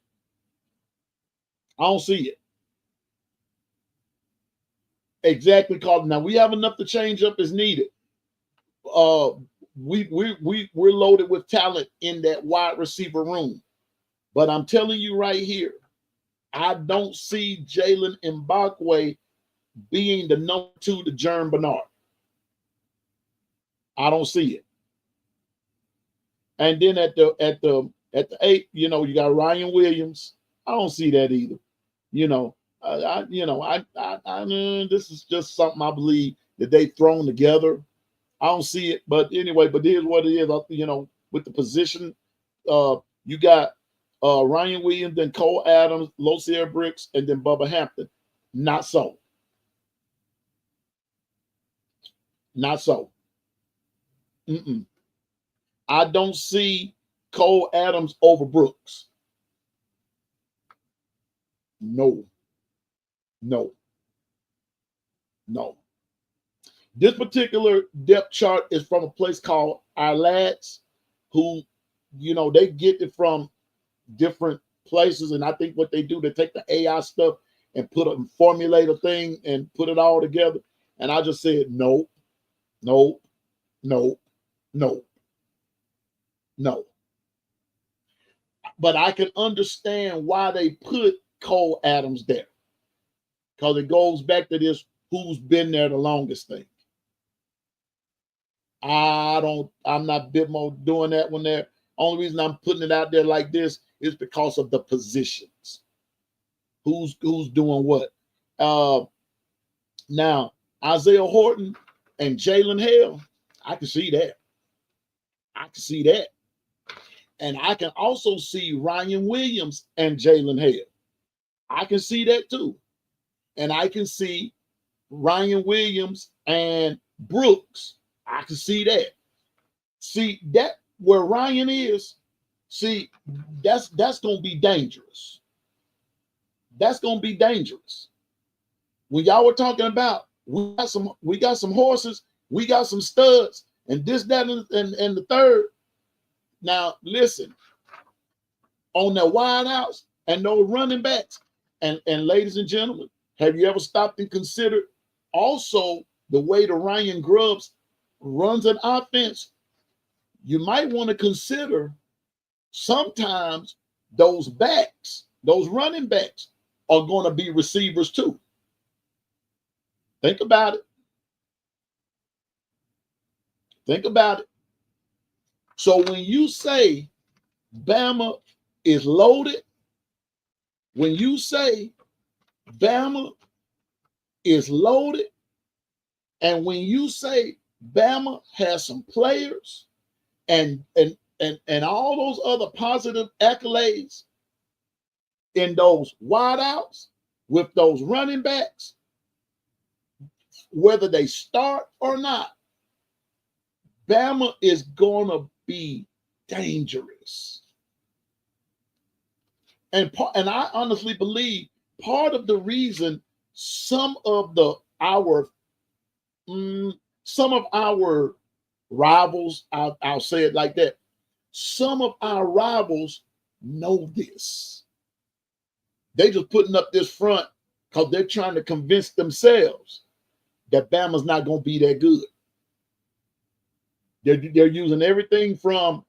I don't see it. Exactly, Carl. Now we have enough to change up as needed. We're loaded with talent in that wide receiver room. But I'm telling you right here, I don't see Jalen Mbakwe being the number 2 to Jerm Bernard. I don't see it. And then at the 8, you know, you got Ryan Williams. I don't see that either. You know, this is just something I believe that they've thrown together. I don't see it, but anyway, but here's what it is. You know, with the position, you got Ryan Williams, then Cole Adams, Losier Bricks, and then Bubba Hampton. Not so. Not so. I don't see Cole Adams over Brooks. No. This particular depth chart is from a place called Our Lads, who, you know, they get it from different places. And I think what they do, they take the AI stuff and formulate a thing and put it all together. And I just said, no. But I can understand why they put Cole Adams there. Because it goes back to this who's been there the longest thing. I'm not Bitmo doing that one there. Only reason I'm putting it out there like this is because of the positions. Who's doing what? Now, Isaiah Horton and Jalen Hale, I can see that. And I can also see Ryan Williams and Jalen Hale. I can see that too. And I can see Ryan Williams and Brooks. I can see that. See that where Ryan is. See, that's gonna be dangerous. That's gonna be dangerous. When y'all were talking about we got some horses, we got some studs, and this, that, and the third. Now listen, on the wideouts and those running backs, and ladies and gentlemen, have you ever stopped and considered also the way the Ryan Grubbs runs an offense? You might want to consider sometimes those backs, those running backs, are going to be receivers too. Think about it. Think about it. So when you say Bama is loaded, when you say Bama is loaded, and when you say Bama has some players, and and all those other positive accolades in those wideouts with those running backs, whether they start or not, Bama is going to be dangerous. And I honestly believe part of the reason some of our rivals, I'll say it like that, some of our rivals know this. They just putting up this front because they're trying to convince themselves that Bama's not going to be that good. They're using everything from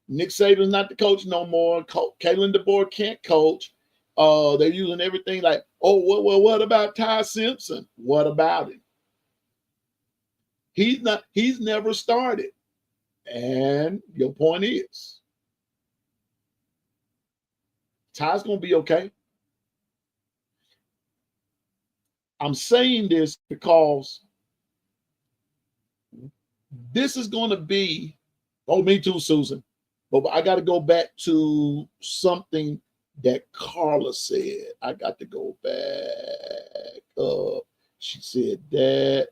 Nick Saban's not the coach no more. Kalen DeBoer can't coach. They're using everything like, oh, what about Ty Simpson? What about him? He's never started. And your point is, Ty's going to be okay. I'm saying this because this is going to be, oh, me too, Susan. But I got to go back to something that Carla said. I got to go back up. She said that.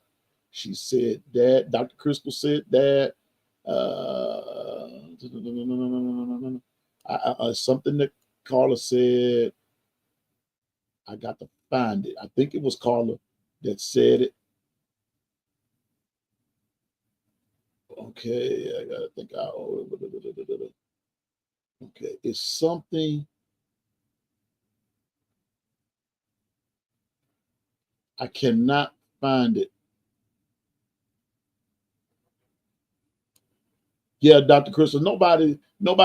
She said that. Dr. Crystal said that. Something that Carla said. I got to find it. I think it was Carla that said it. Okay, I gotta think. Okay, it's something. I cannot find it. Yeah, Dr. Crystal, nobody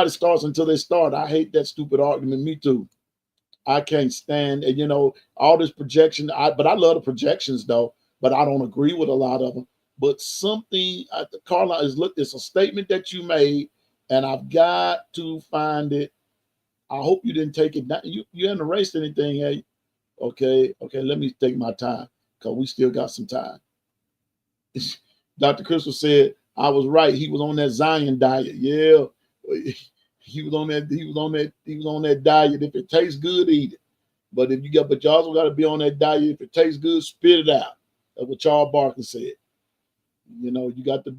starts until they start. I hate that stupid argument. Me too. I can't stand, and all this projection. But I love the projections though. But I don't agree with a lot of them. But something, Carla, it's a statement that you made, and I've got to find it. I hope you didn't take it down. You haven't erased anything, hey? Okay. Let me take my time because we still got some time. Dr. Crystal said I was right. He was on that Zion diet. Yeah, he was on that diet. If it tastes good, eat it. But you also got to be on that diet. If it tastes good, spit it out. That's what Charles Barkley said. You got to.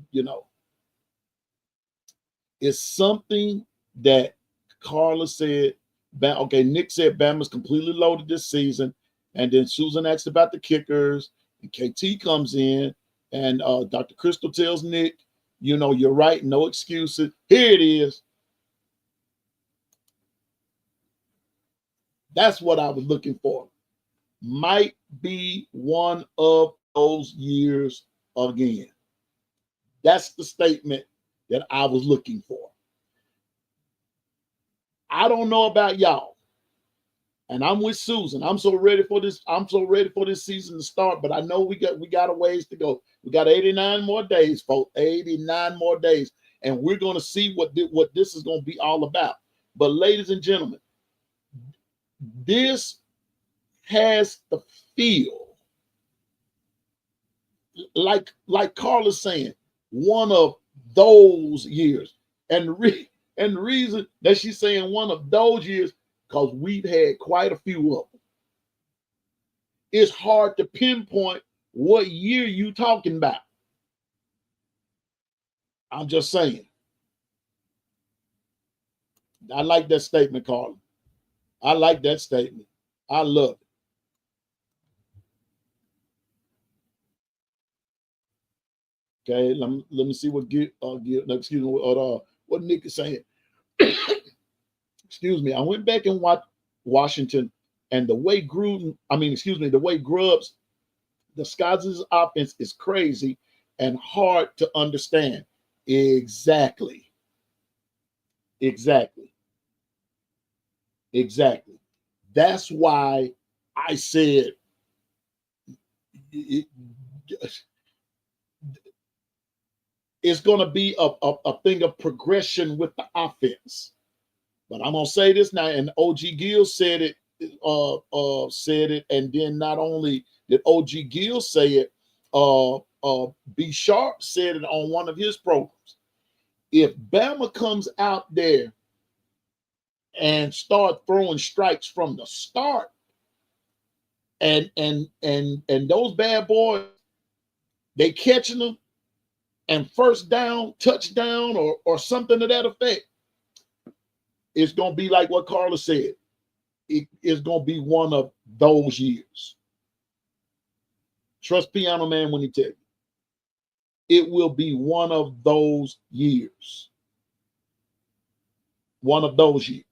It's something that Carla said. Okay, Nick said Bama's completely loaded this season, and then Susan asked about the kickers, and KT comes in, and Dr. Crystal tells Nick, you're right, no excuses. Here it is. That's what I was looking for. Might be one of those years again. That's the statement that I was looking for. I don't know about y'all, and I'm with Susan. I'm so ready for this. I'm so ready for this season to start. But I know we got a ways to go. We got 89 more days, folks. 89 more days, and we're going to see what this is going to be all about. But ladies and gentlemen, this has the feel like Carla's saying, one of those years, and the reason that she's saying one of those years, because we've had quite a few of them. It's hard to pinpoint what year you talking about. I'm just saying. I like that statement, Carla. I like that statement. I love it. Okay, let me see what what Nick is saying. Excuse me. I went back and watched Washington, and the way Grubbs, the Scouts' offense is crazy and hard to understand. Exactly. That's why I said it's going to be a thing of progression with the offense. But I'm going to say this now, and OG Gill said it, and then not only did OG Gill say it, B Sharp said it on one of his programs. If Bama comes out there and start throwing strikes from the start, and those bad boys, they catching them and first down, touchdown, or something to that effect, it's gonna be like what Carla said. It is gonna be one of those years. Trust Piano Man when he tell you. It will be one of those years. One of those years.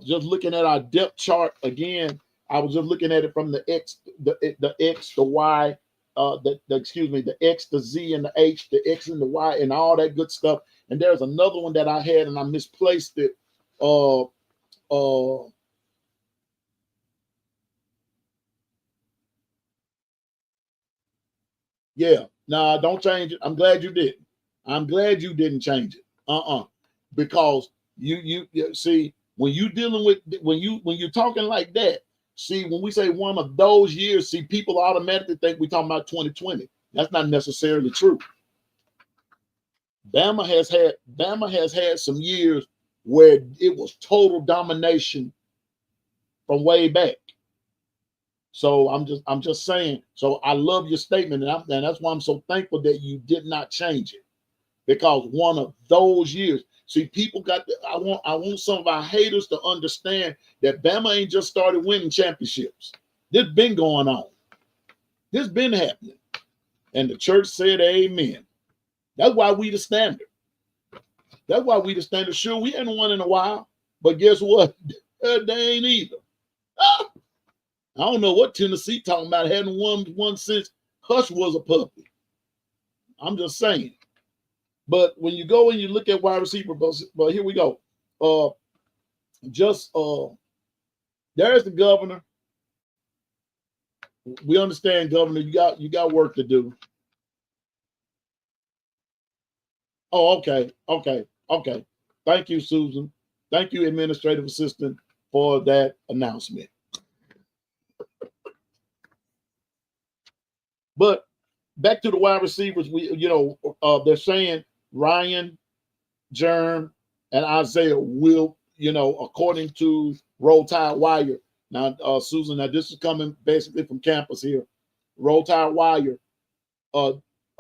Just looking at our depth chart again, I was just looking at it from the X, the X, the Y, the X, the Z, and the H, the X and the Y, and all that good stuff. And there's another one that I had and I misplaced it. Yeah, nah, don't change it. I'm glad you didn't. I'm glad you didn't change it. Because you see, when you dealing with when you're talking like that, see, when we say one of those years, see, people automatically think we're talking about 2020. That's not necessarily true. Bama has had some years where it was total domination from way back. So I'm just saying. So I love your statement, and that's why I'm so thankful that you did not change it, because one of those years. See, people I want some of our haters to understand that Bama ain't just started winning championships. This been going on. This been happening, and the church said, "Amen." That's why we the standard. That's why we the standard. Sure, we ain't won in a while, but guess what? They ain't either. Ah! I don't know what Tennessee talking about, hadn't won since Hush was a puppy. I'm just saying. But when you go and you look at wide receiver, but here we go. There's the governor. We understand, Governor, you got work to do. Oh, okay. Thank you, Susan. Thank you, Administrative Assistant, for that announcement. But back to the wide receivers, they're saying Ryan, Germ, and Isaiah will, according to Roll Tide Wire. Now, Susan, now this is coming basically from campus here. Roll Tide Wire.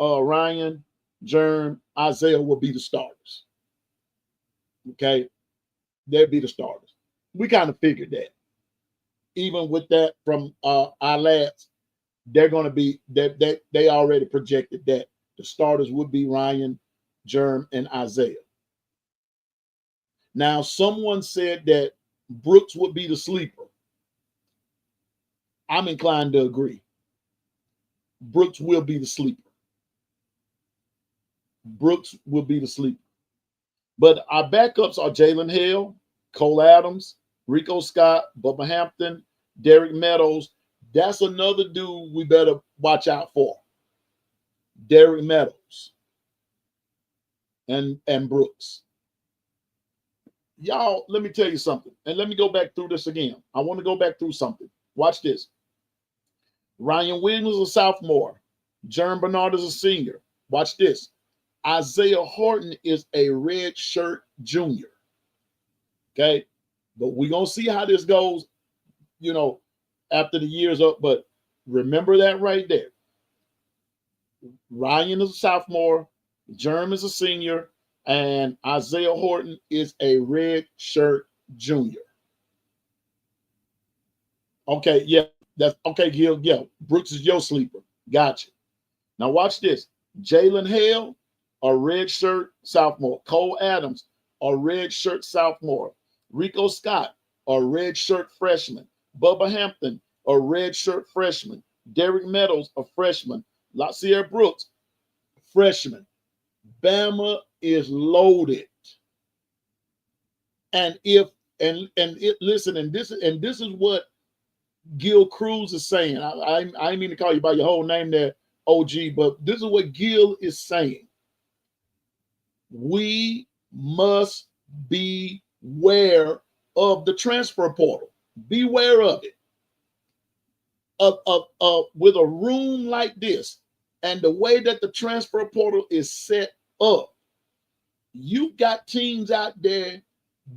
Ryan, Germ, Isaiah will be the starters. Okay, they'll be the starters. We kind of figured that. Even with that from our lads, they're going to be that they already projected that the starters would be Ryan, Germ, and Isaiah. Now, someone said that Brooks would be the sleeper. I'm inclined to agree. Brooks will be the sleeper. Brooks will be the sleeper. But our backups are Jalen Hale, Cole Adams, Rico Scott, Bubba Hampton, Derek Meadows. That's another dude we better watch out for. Derek Meadows and Brooks. Y'all, let me tell you something. And let me go back through this again. I want to go back through something. Watch this. Ryan Williams is a sophomore. Jerm Bernard is a senior. Watch this. Isaiah Horton is a red shirt junior. Okay. But we're going to see how this goes, after the year's up. But remember that right there. Ryan is a sophomore. Jerm is a senior. And Isaiah Horton is a red shirt junior. Okay. Yeah. That's okay, Gil. Yeah. Brooks is your sleeper. Gotcha. Now watch this. Jalen Hale, a red shirt sophomore. Cole Adams, a red shirt sophomore. Rico Scott, a red shirt freshman. Bubba Hampton, a red shirt freshman. Derek Meadows, a freshman. LaSierre Brooks, freshman. Bama is loaded. And listen, and this is what Gil Cruz is saying. I didn't mean to call you by your whole name there, OG, but this is what Gil is saying. We must beware of the transfer portal. Beware of it. With a room like this, And the way that the transfer portal is set up, you got teams out there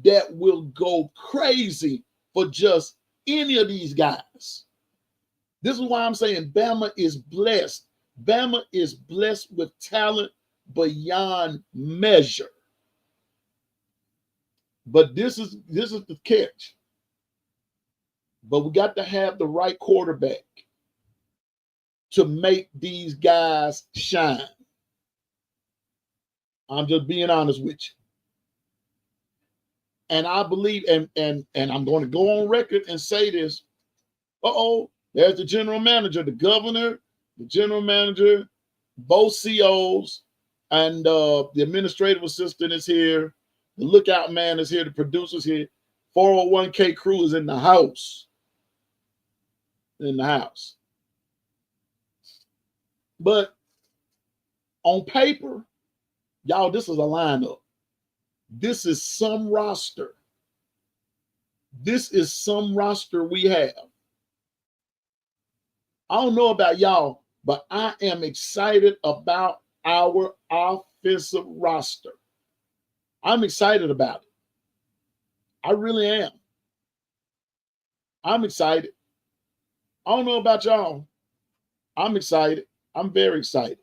that will go crazy for just any of these guys. This is why I'm saying Bama is blessed. Bama is blessed with talent beyond measure. But this is the catch. But we got to have the right quarterback to make these guys shine. I'm just being honest with you. And I believe, and I'm going to go on record and say this. There's the general manager, the governor, the general manager, both COs, and the administrative assistant is here. The lookout man is here. The producer's here. 401k crew is in the house. But on paper, y'all, this is a lineup. This is some roster. This is some roster we have. I don't know about y'all, but I am excited about our offensive roster. I'm excited about it. I really am. I'm excited. I don't know about y'all. I'm excited. I'm very excited.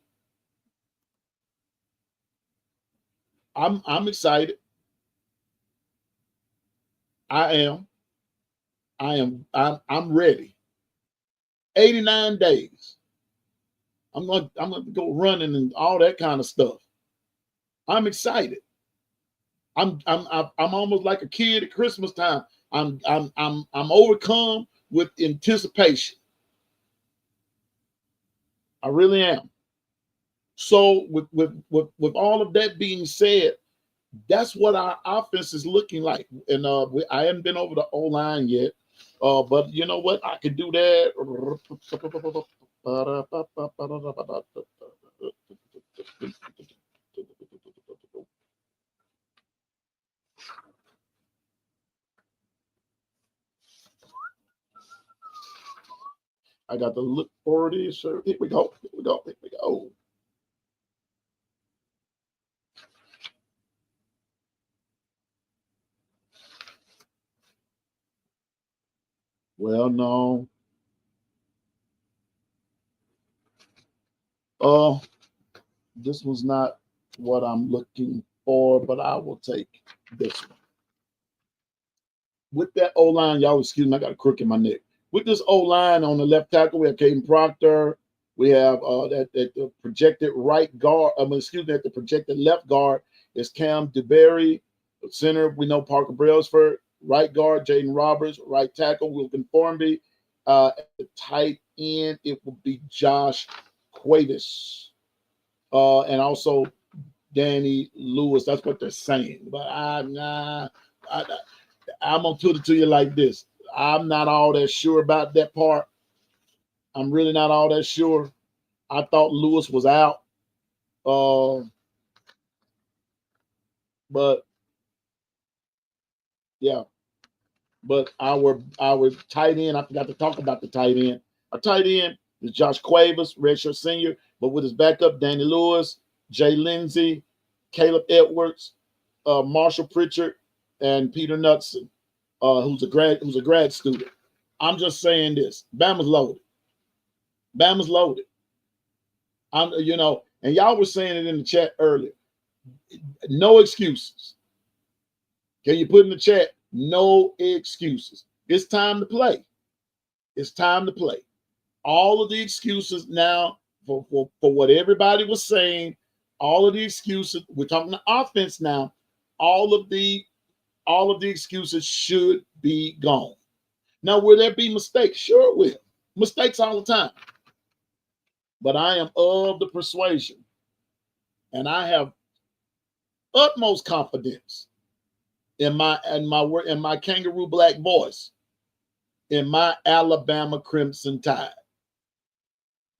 I'm excited. I'm ready. 89 days. I'm going to go running and all that kind of stuff. I'm excited. I'm almost like a kid at Christmas time. I'm overcome with anticipation. I really am. So with all of that being said, that's what our offense is looking like. And I haven't been over the O-line yet, but you know what? I could do that. I got to look for this. Here we go. Well, no. This was not what I'm looking for, but I will take this one. With that O-line, y'all excuse me, I got a crook in my neck. With this O-line on the left tackle, we have Caden Proctor. We have at the projected right guard, at the projected left guard is Cam DeBerry. Center, we know Parker Brailsford. Right guard, Jaden Roberts. Right tackle, Wilkin Formby. At the tight end, it will be Josh Cuevas. And also Danny Lewis. That's what they're saying. But I'm going to put it to you like this. I'm not all that sure about that part. I'm really not all that sure. I thought Lewis was out. But yeah. But our tight end, I forgot to talk about the tight end. Our tight end is Josh Cuevas, redshirt senior, but with his backup, Danny Lewis, Jay Lindsey, Caleb Edwards, Marshall Pritchard, and Peter Knudsen, who's a grad student. I'm just saying this. Bama's loaded. And y'all were saying it in the chat earlier. No excuses. Can you put in the chat? No excuses. It's time to play. All of the excuses now for what everybody was saying, all of the excuses, we're talking the offense now, all of the excuses should be gone. Now, will there be mistakes? Sure it will. Mistakes all the time. But I am of the persuasion, and I have utmost confidence in my kangaroo black voice, in my Alabama Crimson Tide.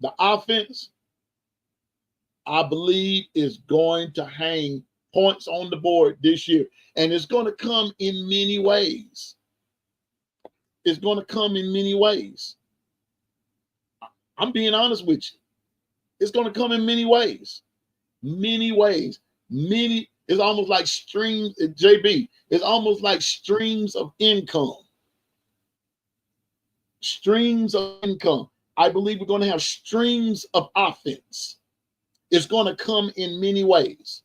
The offense, I believe, is going to hang points on the board this year, and it's going to come in many ways. I'm being honest with you. It's going to come in many ways. Many ways. Many, it's almost like streams, JB, it's almost like streams of income. Streams of income. I believe we're going to have streams of offense. It's going to come in many ways.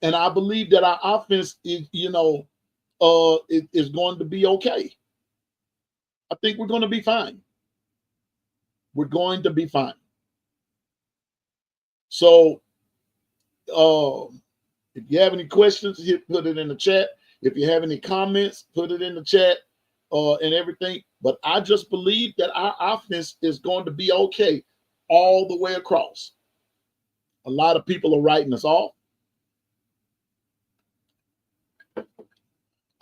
And I believe that our offense is, is going to be okay. I think we're going to be fine. We're going to be fine. So, if you have any questions, put it in the chat. If you have any comments, put it in the chat and everything. But I just believe that our offense is going to be okay all the way across. A lot of people are writing us off.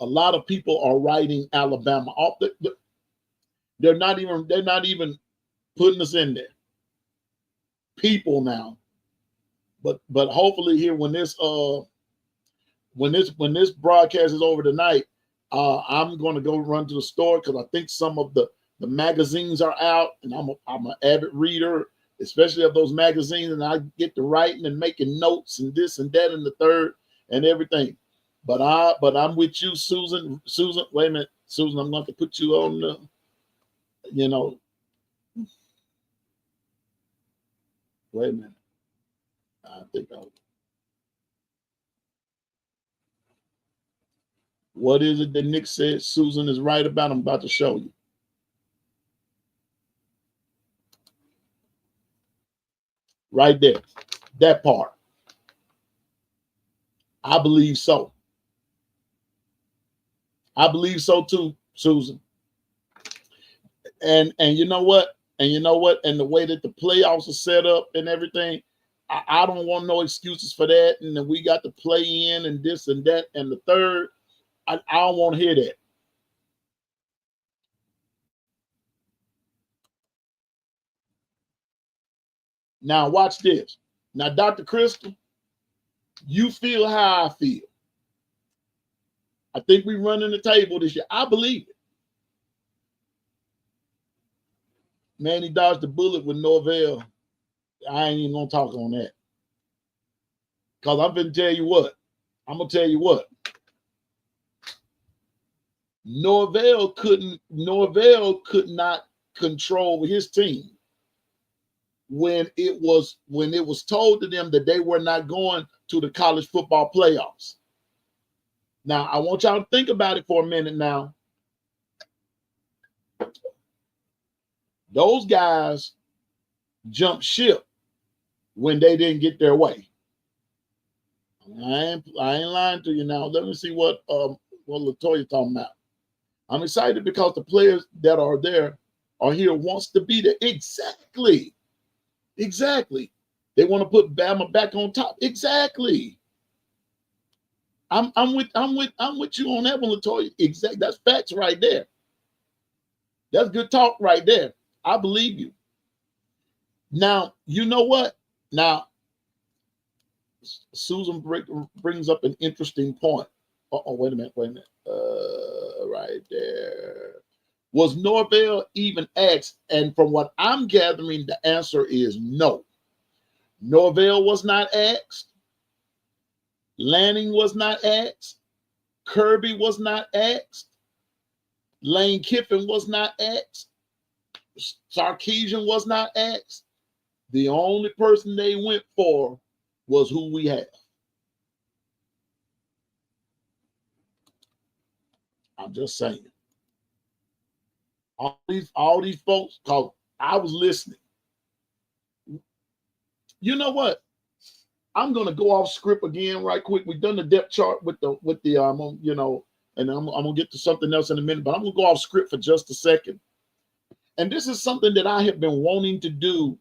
A lot of people are writing Alabama off. They're not even putting us in there. People now. But hopefully here when this broadcast is over tonight, I'm going to go run to the store because I think some of the magazines are out, and I'm an avid reader, especially of those magazines, and I get to writing and making notes and this and that and the third and everything. But I'm with you, Susan. Susan, wait a minute, Susan, I'm going to put you on the, wait a minute. I think what is it that Nick said Susan is right about? I'm about to show you. Right there. That part. I believe so. I believe so too, Susan. And you know what? And the way that the playoffs are set up and everything, I don't want no excuses for that. And then we got to play in and this and that and the third. I don't want to hear that. Now watch this. Now, Dr. Crystal, you feel how I feel. I think we're running the table this year. I believe it. Man, he dodged the bullet with Norvell. I ain't even gonna talk on that. Because I'm gonna tell you what. Norvell could not control his team when it was told to them that they were not going to the college football playoffs. Now, I want y'all to think about it for a minute now. Those guys jumped ship when they didn't get their way. I ain't lying to you now. Let me see what LaToya talking about. I'm excited because the players that are there are here wants to be there. Exactly. They want to put Bama back on top. Exactly. I'm with you on that one, LaToya. Exactly. That's facts right there. That's good talk right there. I believe you. Now, you know what? Now, Susan brings up an interesting point. Wait a minute. Right there. Was Norvell even asked? And from what I'm gathering, the answer is no. Norvell was not asked. Lanning was not asked. Kirby was not asked. Lane Kiffin was not asked. Sarkisian was not asked. The only person they went for was who we have. I'm just saying. All these folks, because I was listening. You know what? I'm gonna go off script again right quick. We've done the depth chart with the and I'm gonna get to something else in a minute, but I'm gonna go off script for just a second. And this is something that I have been wanting to do.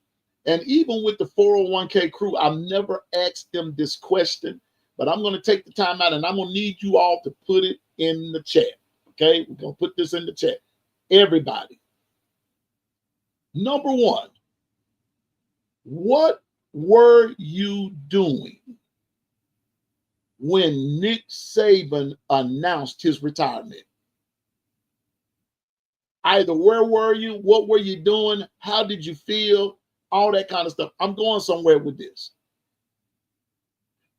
And even with the 401k crew, I've never asked them this question, but I'm going to take the time out and I'm going to need you all to put it in the chat. Okay, we're going to put this in the chat. Everybody. Number one, what were you doing when Nick Saban announced his retirement? Either where were you? What were you doing? How did you feel? all that kind of stuff. I'm going somewhere with this.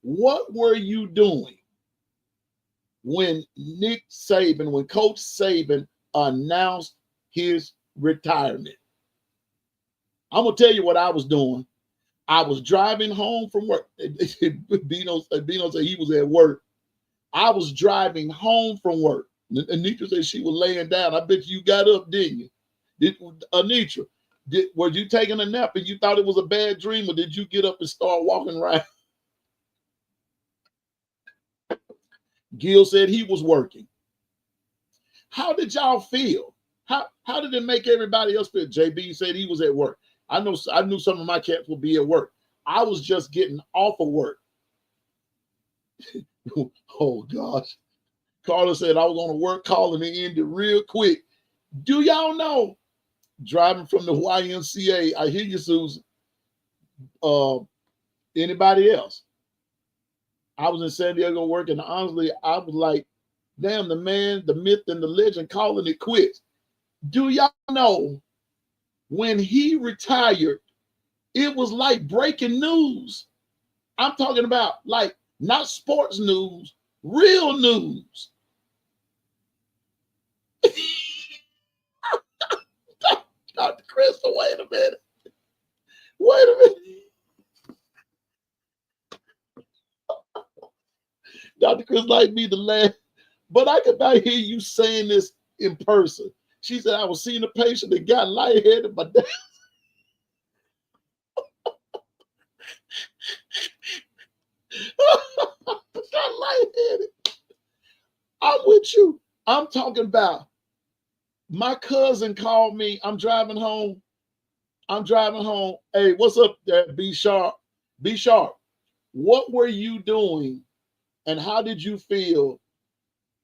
What were you doing when when Coach Saban announced his retirement? I'm going to tell you what I was doing. I was driving home from work. Bino said he was at work. I was driving home from work. Anitra said she was laying down. I bet you got up, didn't you? Anitra, were you taking a nap and you thought it was a bad dream, or did you get up and start walking around? Gil said he was working. How did y'all feel? How did it make everybody else feel? JB said he was at work. I knew some of my cats would be at work. I was just getting off of work. Oh gosh. Carla said I was on a work call and it ended real quick. Do y'all know? Driving from the YMCA, I hear you, Susan. Anybody else? I was in San Diego working. Honestly, I was like, damn, the man, the myth, and the legend calling it quits. Do y'all know when he retired, it was like breaking news? I'm talking about like not sports news, real news. Dr. Crystal, wait a minute. Wait a minute. Dr. Chris like me to laugh, but I could not hear you saying this in person. She said, I was seeing a patient that got lightheaded, but got lightheaded. I'm with you. I'm talking about my cousin called me. I'm driving home. Hey, what's up there, B Sharp? B Sharp, what were you doing and how did you feel,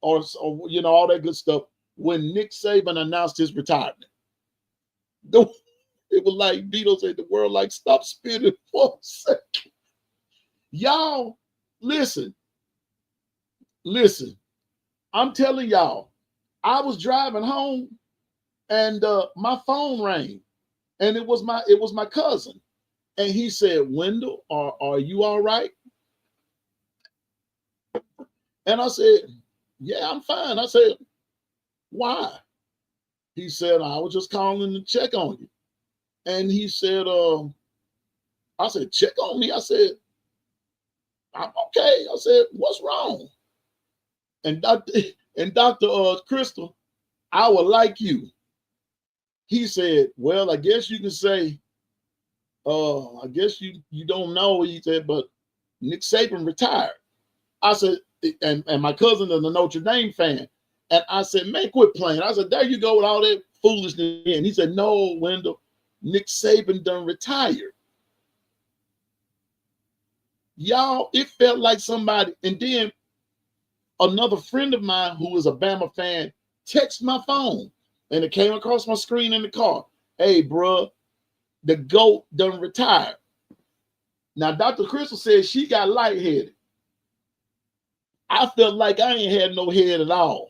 or you know, all that good stuff when Nick Saban announced his retirement? It was like Beto said, the world like, stop spinning for a second. Y'all, listen. I'm telling y'all, I was driving home and my phone rang, and it was my cousin, and he said, Wendell, are you all right? And I said, yeah, I'm fine. I said, why? He said, I was just calling to check on you. And he said, I said, check on me. I said, I'm okay. I said, what's wrong? And Dr. Crystal, I would like you. He said, well, I guess you can say, I guess you don't know. He said, but Nick Saban retired. I said, and my cousin is a Notre Dame fan. And I said, man, quit playing. I said, there you go with all that foolishness. And he said, no, Wendell, Nick Saban done retired. Y'all, it felt like somebody. And then another friend of mine who is a Bama fan texted my phone, and it came across my screen in the car. Hey, bro, the GOAT done retired. Now, Dr. Crystal said she got lightheaded. I felt like I ain't had no head at all.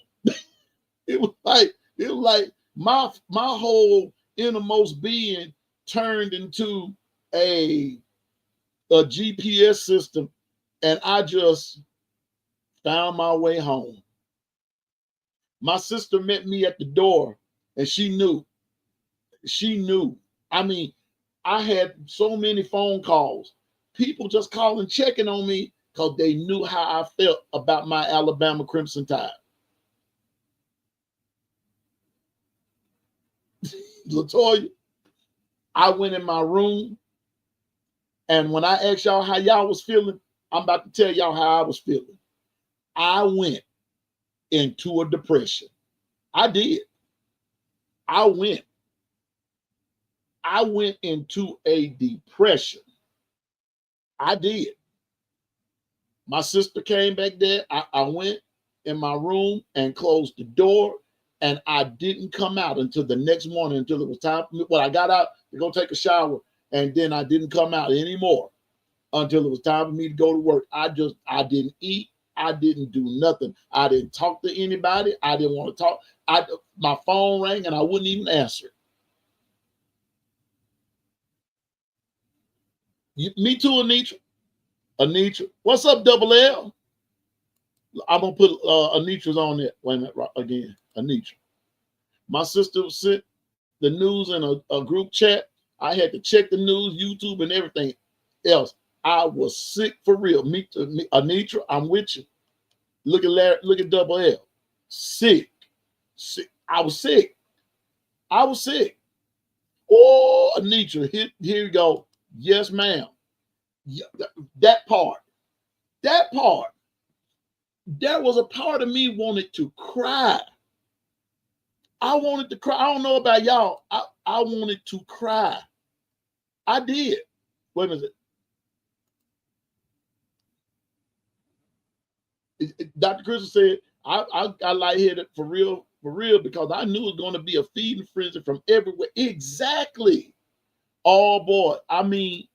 It was like my whole innermost being turned into a GPS system, and I just found my way home. My sister met me at the door, and she knew. I mean, I had so many phone calls, people just calling, checking on me because they knew how I felt about my Alabama Crimson Tide. Latoya, I went in my room, and when I asked y'all how y'all was feeling, I'm about to tell y'all how I was feeling. I went into a depression. I did. I went into a depression. I did. My sister came back there. I went in my room and closed the door, and I didn't come out until the next morning, until it was time for me. Well, I got out to go take a shower, and then I didn't come out anymore until it was time for me to go to work. I didn't eat. I didn't do nothing. I didn't talk to anybody. I didn't want to talk. My phone rang and I wouldn't even answer. Me too, Anitra. Anitra. What's up, Double L? I'm going to put Anitra's on there. Wait a minute, again. Anitra. My sister sent the news in a group chat. I had to check the news, YouTube, and everything else. I was sick for real. Anitra, I'm with you. Look at Larry, look at Double L. Sick. I was sick. Oh, Anitra, here you go. Yes, ma'am. Yeah, that part. There was a part of me wanted to cry. I wanted to cry. I don't know about y'all. I wanted to cry. I did. Wait a minute. Dr. Crystal said, I lightheaded for real, because I knew it was going to be a feeding frenzy from everywhere. Exactly. Oh boy. I mean,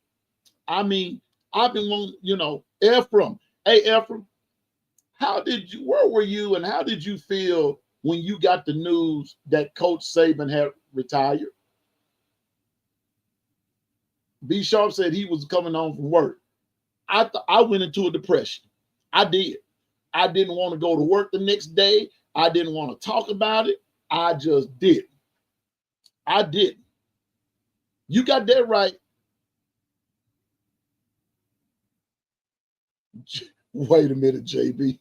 I've been wanting, Ephraim. Hey, Ephraim, where were you and how did you feel when you got the news that Coach Saban had retired? B Sharp said he was coming home from work. I went into a depression. I did. I didn't want to go to work the next day. I didn't want to talk about it. I just didn't. I didn't. You got that right. Wait a minute, JB.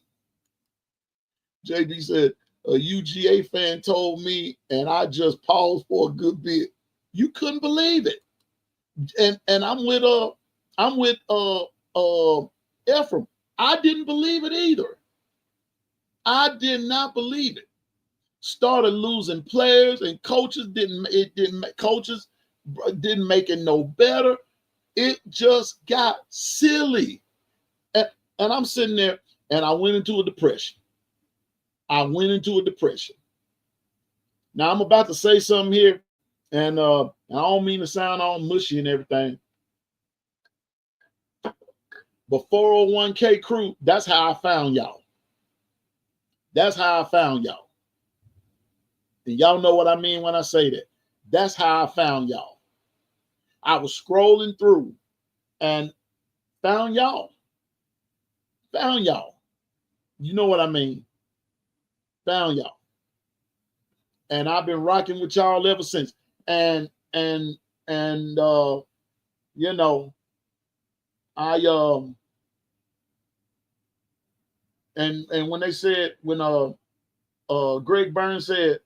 JB said, a UGA fan told me, and I just paused for a good bit. You couldn't believe it. And I'm with Ephraim. I didn't believe it either. I did not believe it. Started losing players and coaches didn't make it no better. It just got silly. And I'm sitting there and I went into a depression. Now I'm about to say something here, and I don't mean to sound all mushy and everything. But 401k crew, that's how I found y'all. And y'all know what I mean when I say that. That's how I found y'all. I was scrolling through and found y'all. You know what I mean? Found y'all. And I've been rocking with y'all ever since. And I and when they said, when Greg Burns said,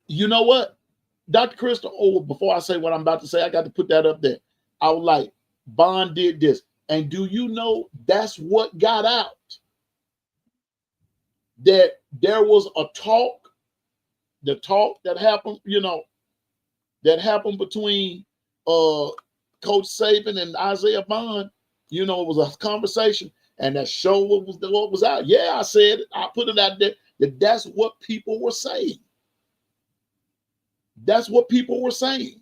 you know what, Dr. Crystal, before I say what I'm about to say, I got to put that up there. I was like, Bond did this. And do you know that's what got out? That there was a talk, the talk that happened, that happened between Coach Saban and Isaiah Bond. It was a conversation, and that show what was out. Yeah, I said it. I put it out there that's what people were saying. That's what people were saying.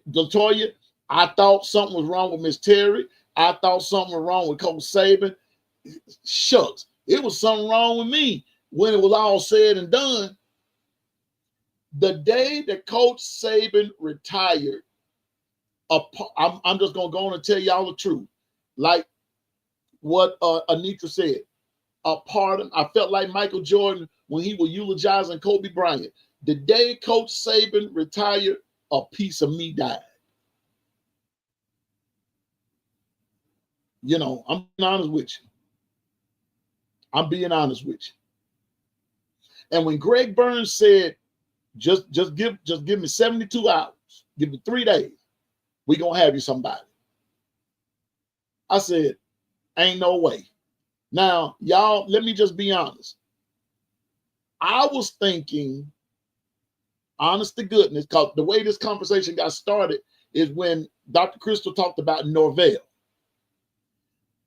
Latoya, I thought something was wrong with Miss Terry. I thought something was wrong with Coach Saban. Shucks, it was something wrong with me when it was all said and done. The day that Coach Saban retired, I'm just going to go on and tell y'all the truth. Like what Anitra said, I felt like Michael Jordan when he was eulogizing Kobe Bryant. The day Coach Saban retired, a piece of me died. I'm being honest with you. And when Greg Burns said, just give me 72 hours, give me 3 days, we're gonna have you somebody, I said, ain't no way. Now, y'all, let me just be honest. I was thinking, honest to goodness, because the way this conversation got started is when Dr. Crystal talked about Norvell.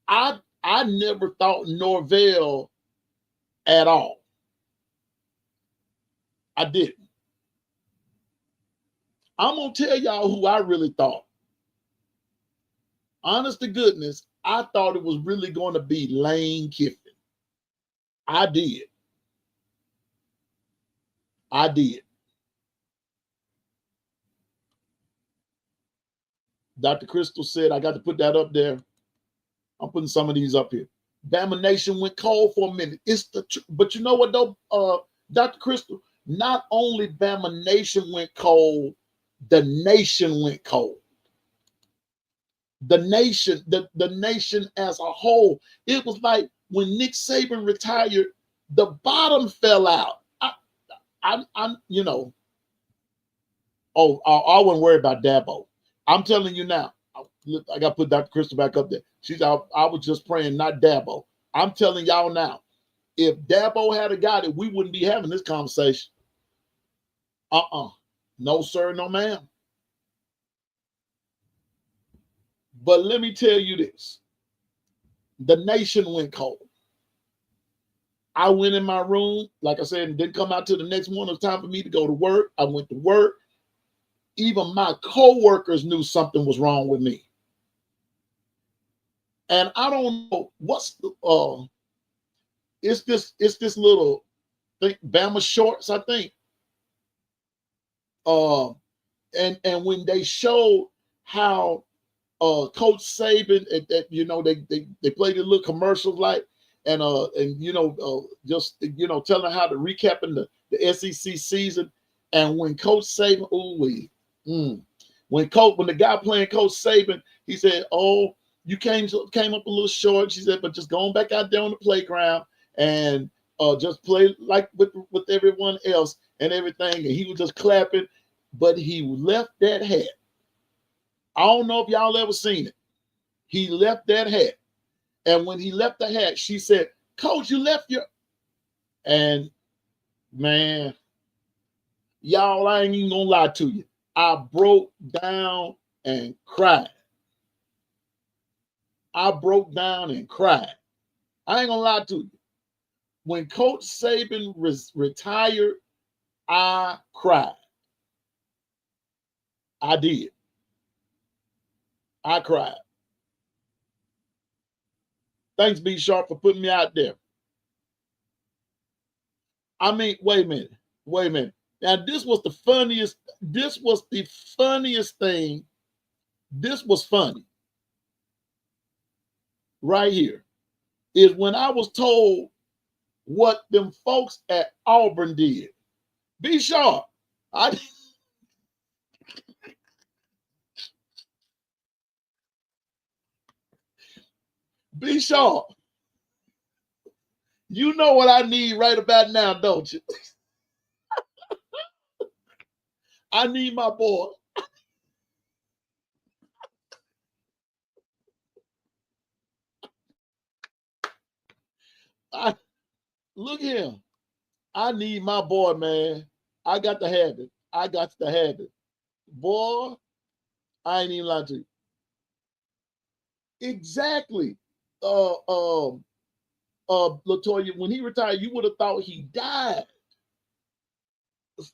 I never thought Norvell at all. I didn't. I'm going to tell y'all who I really thought. Honest to goodness, I thought it was really going to be Lane Kiffin. I did. I did. Dr. Crystal said, I got to put that up there. I'm putting some of these up here. Bama Nation went cold for a minute. But you know what though, Dr. Crystal? Not only Bama Nation went cold, the nation went cold. The nation, the nation as a whole. It was like when Nick Saban retired, the bottom fell out. I'm you know. Oh, I wouldn't worry about Dabo. I'm telling you now. I got to put Dr. Crystal back up there. She's out. I was just praying, not Dabo. I'm telling y'all now, if Dabo had got it, we wouldn't be having this conversation. No, sir, no, ma'am. But let me tell you this. The nation went cold. I went in my room, like I said, and didn't come out till the next morning. It was time for me to go to work. I went to work. Even my co-workers knew something was wrong with me. And I don't know what's it's this little thing, Bama shorts, I think. And when they showed how Coach Saban, you know, they played a little commercials like, and just telling how to recapping the SEC season, and when Coach Saban, when the guy playing Coach Saban, he said, "Oh, you came up a little short." She said, "But just going back out there on the playground and just play like with everyone else and everything." And he was just clapping, but he left that hat. I don't know if y'all ever seen it. He left that hat, and when he left the hat, she said, "Coach, you left your," and man, y'all, I ain't even gonna lie to you. I broke down and cried. I broke down and cried. I ain't gonna lie to you. When Coach Saban retired, I cried. I did. I cried. Thanks, B Sharp, for putting me out there. I mean, wait a minute. Now, this was the funniest thing. This was funny. Right here is when I was told what them folks at Auburn did. Be sharp. Be sharp. You know what I need right about now, don't you? I need my boy. Look here. I need my boy, man. I got to have it. I got to have it. Boy, I ain't even lying to you. Exactly. Latoya, when he retired, you would have thought he died.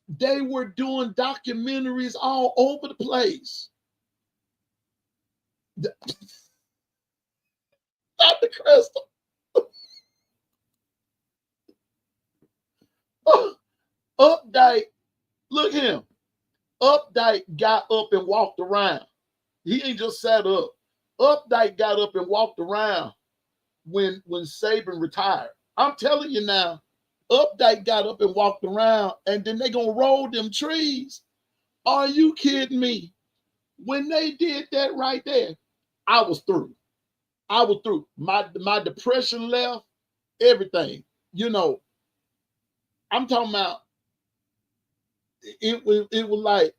They were doing documentaries all over the place. Dr. Crystal. Updike, look at him. Updike got up and walked around. He ain't just sat up. Updike got up and walked around when Saban retired. I'm telling you now, Updike got up and walked around, and then they gonna roll them trees. Are you kidding me? When they did that right there, I was through. I was through. My depression left, everything. You know, I'm talking about it was like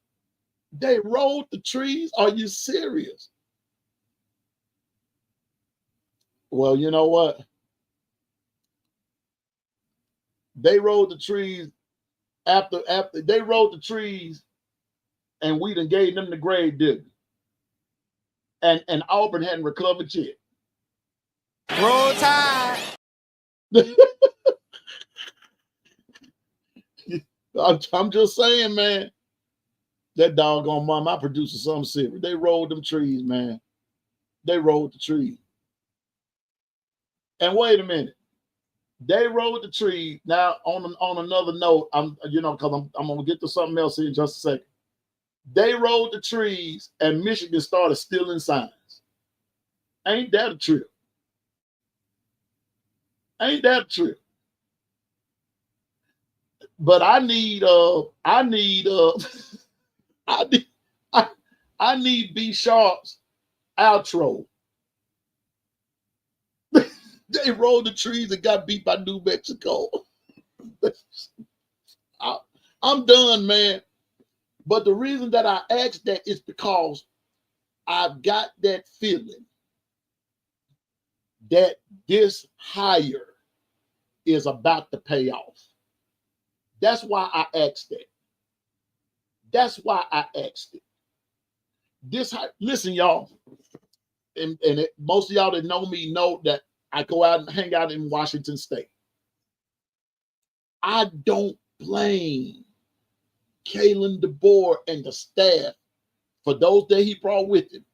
they rolled the trees. Are you serious? Well, you know what? They rolled the trees after they rolled the trees, and we done gave them the grave digger. And Auburn hadn't recovered yet. Roll Tide. I'm just saying, man. That doggone mom, I producer something serious. They rolled them trees, man. They rolled the trees. And wait a minute. They rode the tree. Now, on another note, because I'm gonna get to something else in just a second. They rode the trees, and Michigan started stealing signs. Ain't that a trip? Ain't that a trip? But I need I need I, I need B Sharp's outro. They rolled the trees and got beat by New Mexico. I'm done, man. But the reason that I asked that is because I've got that feeling that this hire is about to pay off. That's why I asked it. That's why I asked it. Listen, y'all, and most of y'all that know me know that I go out and hang out in Washington State. I don't blame Kalen DeBoer and the staff for those that he brought with him.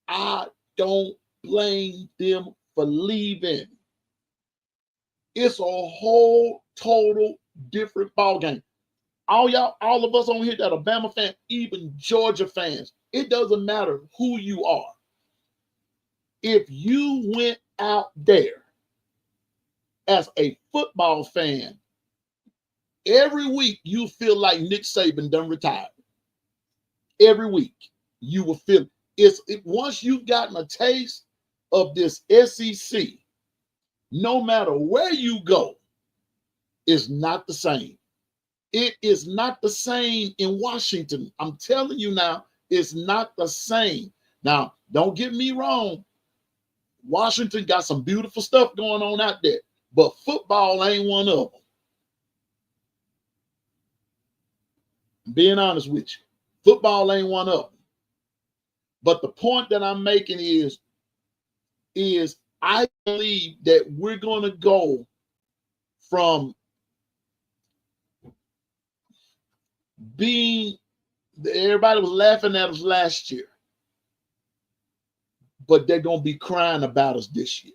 I don't blame them for leaving. It's a whole total different ballgame. All of us on here that are Bama fans, even Georgia fans, it doesn't matter who you are. If you went out there as a football fan, every week you feel like Nick Saban done retired. Every week you will feel once you've gotten a taste of this SEC, no matter where you go, it's not the same. It is not the same in Washington. I'm telling you now, it's not the same. Now, don't get me wrong. Washington got some beautiful stuff going on out there, but football ain't one of them. Being honest with you, football ain't one of them. But the point that I'm making is I believe that we're going to go from being, everybody was laughing at us last year, but they're going to be crying about us this year.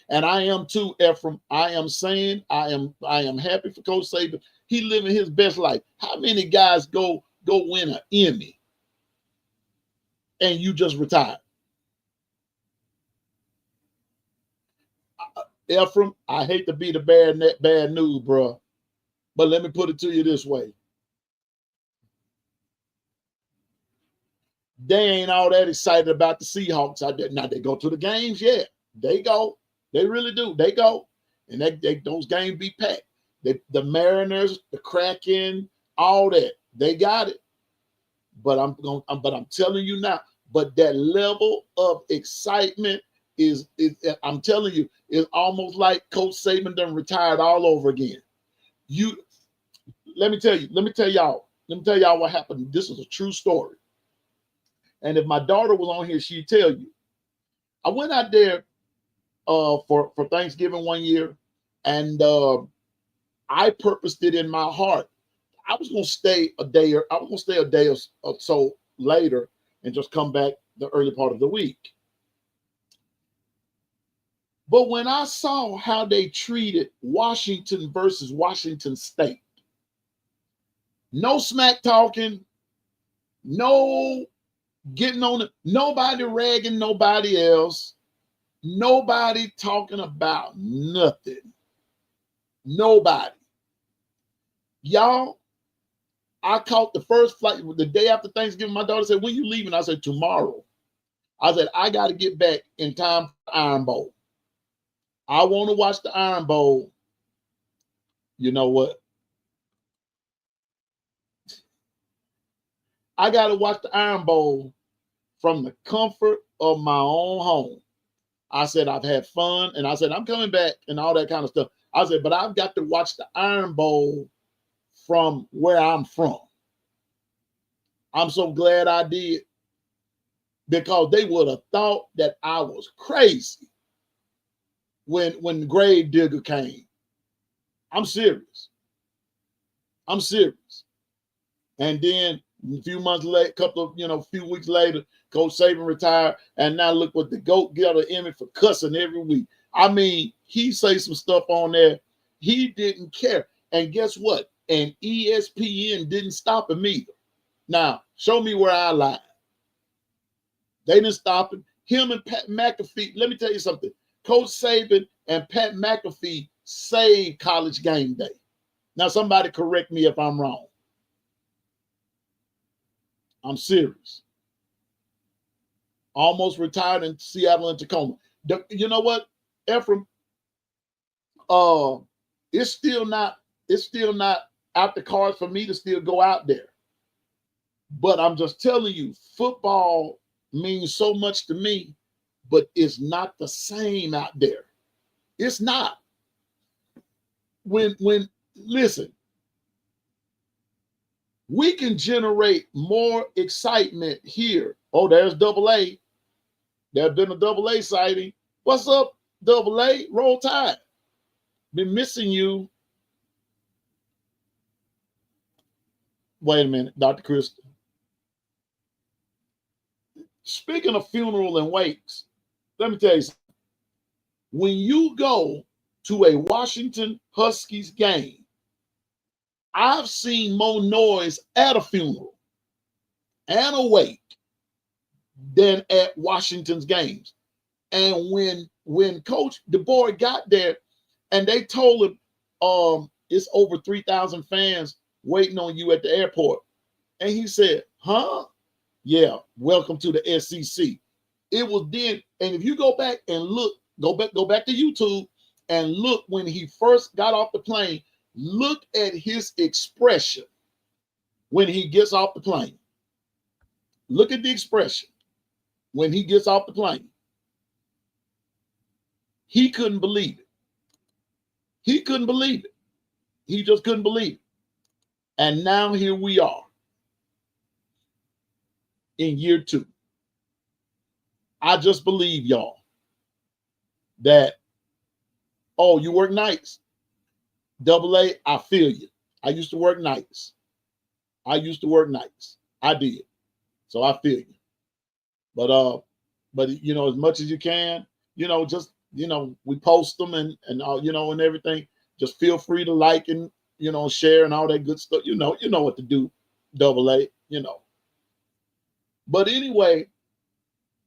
And I am too, Ephraim. I am saying I am happy for Coach Saban. He living his best life. How many guys go win an Emmy and you just retired? Ephraim, I hate to be the bad news, bro, but let me put it to you this way. They ain't all that excited about the Seahawks out there. Now, they go to the games, yeah. They go. They really do. They go. And those games be packed. The Mariners, the Kraken, all that. They got it. But I'm telling you now, but that level of excitement is I'm telling you, it's almost like Coach Saban done retired all over again. Let me tell y'all what happened. This is a true story. And if my daughter was on here, she'd tell you. I went out there for Thanksgiving one year, and I purposed it in my heart. I was gonna stay a day or so later and just come back the early part of the week. But when I saw how they treated Washington versus Washington State, no smack talking, no getting on it, nobody ragging nobody else, nobody talking about nothing. Nobody. Y'all, I caught the first flight the day after Thanksgiving. My daughter said, "When you leaving?" I said, "Tomorrow." I said, "I got to get back in time for the Iron Bowl. I want to watch the Iron Bowl." You know what? I got to watch the Iron Bowl from the comfort of my own home. I said, "I've had fun," and I said, "I'm coming back," and all that kind of stuff. I said, "But I've got to watch the Iron Bowl from where I'm from." I'm so glad I did, because they would have thought that I was crazy when the grave digger came. I'm serious. I'm serious. And then a few months later, few weeks later, Coach Saban retired, and now look what the GOAT got an Emmy for cussing every week. I mean, he say some stuff on there. He didn't care. And guess what? And ESPN didn't stop him either. Now, show me where I lied. They didn't stop him. Him and Pat McAfee, let me tell you something. Coach Saban and Pat McAfee saved College Game Day. Now, somebody correct me if I'm wrong. I'm serious. Almost retired in Seattle and Tacoma. You know what, Ephraim? It's still not out the cards for me to still go out there. But I'm just telling you, football means so much to me, but it's not the same out there. It's not. When listen, we can generate more excitement here. Oh, there's AA. There's been a AA sighting. What's up, AA? Roll Tide. Been missing you. Wait a minute, Dr. Crystal. Speaking of funeral and wakes, let me tell you something. When you go to a Washington Huskies game, I've seen more noise at a funeral and a wake than at Washington's games. And when Coach DeBoer got there and they told him it's over 3,000 fans waiting on you at the airport, and he said, huh? Yeah, welcome to the SEC. It was then, and if you go back and look, go back to YouTube and look when he first got off the plane, look at his expression when he gets off the plane. Look at the expression when he gets off the plane. He couldn't believe it. He couldn't believe it. He just couldn't believe it. And now here we are in year 2. I just believe, y'all, that, oh, you work nights. AA, I feel you. I used to work nights. I did. So I feel you. But you know, as much as you can, you know, just, you know, we post them and you know, and everything. Just feel free to like and, you know, share and all that good stuff. You know what to do, AA, you know. But anyway,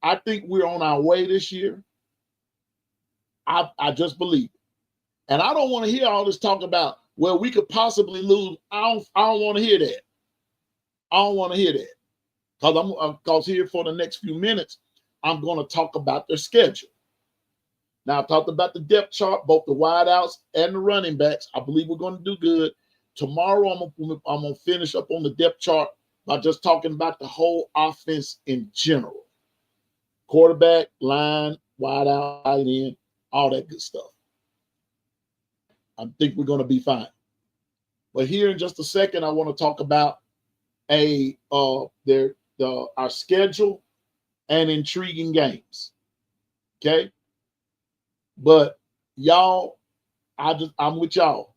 I think we're on our way this year. I just believe it. And I don't want to hear all this talk about, well, we could possibly lose. I don't want to hear that. I don't want to hear that. Because here for the next few minutes, I'm going to talk about their schedule. Now, I talked about the depth chart, both the wideouts and the running backs. I believe we're going to do good. Tomorrow, I'm going to finish up on the depth chart by just talking about the whole offense in general. Quarterback, line, wideout, tight end, all that good stuff. I think we're going to be fine. But here in just a second, I want to talk about our schedule and intriguing games. Okay? But y'all, I'm with y'all.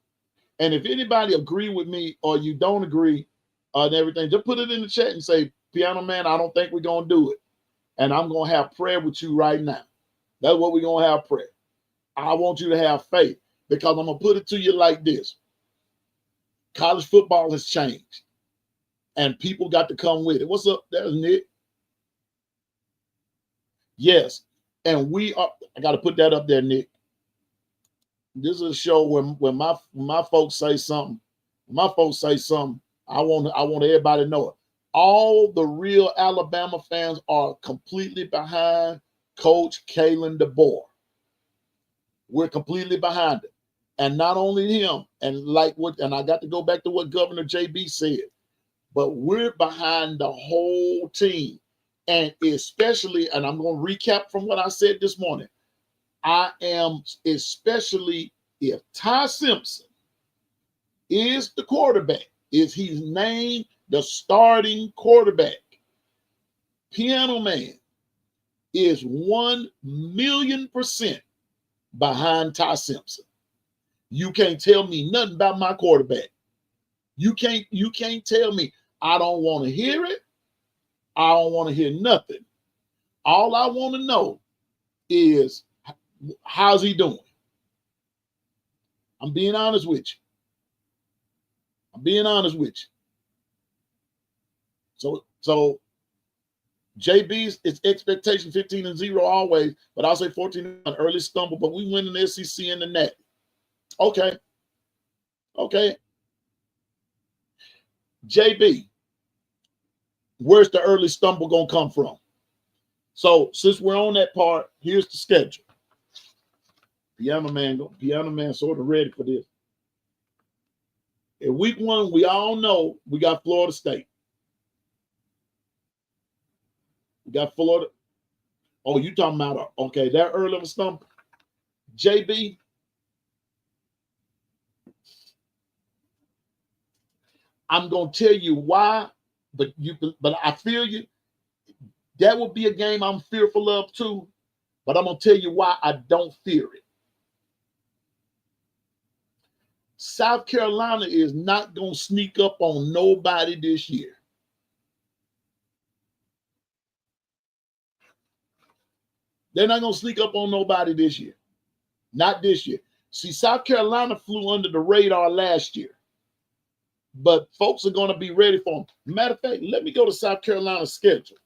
And if anybody agree with me or you don't agree and everything, just put it in the chat and say, Piano Man, I don't think we're going to do it. And I'm going to have prayer with you right now. That's what we're going to have, prayer. I want you to have faith, because I'm going to put it to you like this. College football has changed, and people got to come with it. What's up? There's Nick. Yes, and we are. I got to put that up there, Nick. This is a show where my folks say something. When my folks say something, I want everybody to know it. All the real Alabama fans are completely behind Coach Kalen DeBoer. We're completely behind it. And not only him, and I got to go back to what Governor JB said, but we're behind the whole team. And especially, and I'm going to recap from what I said this morning, I am especially if Ty Simpson is the quarterback, if he's named the starting quarterback, Piano Man is 1,000,000% behind Ty Simpson. You can't tell me nothing about my quarterback. You can't tell me. I don't want to hear it. I don't want to hear nothing. All I want to know is, how's he doing? I'm being honest with you. I'm being honest with you. So JB's it's expectation 15-0 always, but I'll say 14-1 early stumble, but we win in the SEC and the net. Okay. JB, where's the early stumble gonna come from? So since we're on that part, here's the schedule. Piano man sort of ready for this. In week 1, we all know we got Florida State. We got Florida. Oh, you talking about, okay, that early of a stumble. JB, I'm gonna tell you why, but I feel you. That would be a game I'm fearful of too, but I'm gonna tell you why I don't fear it. South Carolina is not gonna sneak up on nobody this year. They're not gonna sneak up on nobody this year. Not this year. See, South Carolina flew under the radar last year, but folks are gonna be ready for them. Matter of fact, let me go to South Carolina's schedule.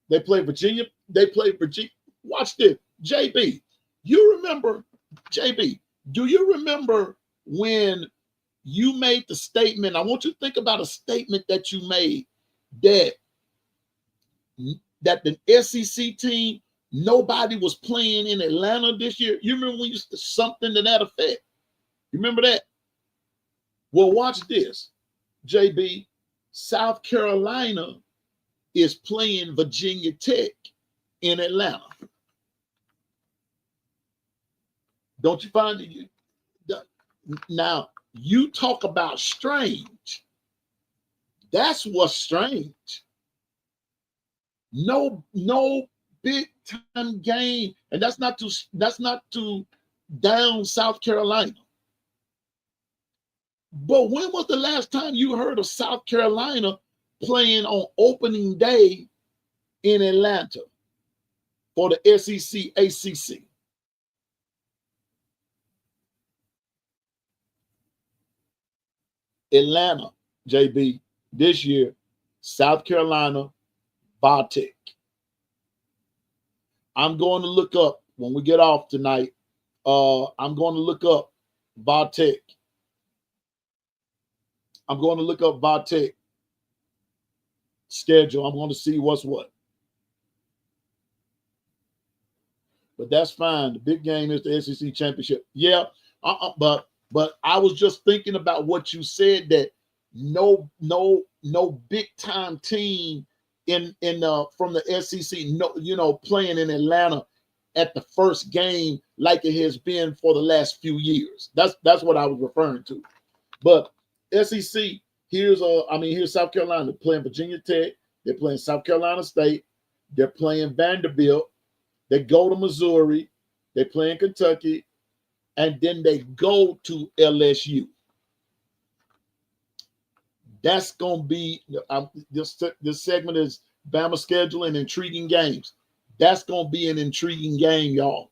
They play Virginia. Watch this. JB, you remember, JB, do you remember when you made the statement? I want you to think about a statement that you made that the SEC team, nobody was playing in Atlanta this year. You remember when you said something to that effect? You remember that? Well, watch this, JB. South Carolina is playing Virginia Tech in Atlanta. Don't you find it? Now, you talk about strange. That's what's strange. No big time game, and that's not to down South Carolina. But when was the last time you heard of South Carolina playing on opening day in Atlanta for the SEC ACC? Atlanta, JB, this year, South Carolina, Bartek. I'm going to look up when we get off tonight. I'm going to look up Bartek. I'm going to look up Bartek schedule. I'm going to see what's what. But that's fine. The big game is the SEC championship. Yeah, but I was just thinking about what you said, that no big time team in from the SEC, playing in Atlanta at the first game like it has been for the last few years. That's what I was referring to. But SEC, here's South Carolina playing Virginia Tech. They're playing South Carolina State. They're playing Vanderbilt. They go to Missouri. They play in Kentucky. And then they go to LSU. That's going to be, this segment is Bama schedule and intriguing games. That's going to be an intriguing game, y'all.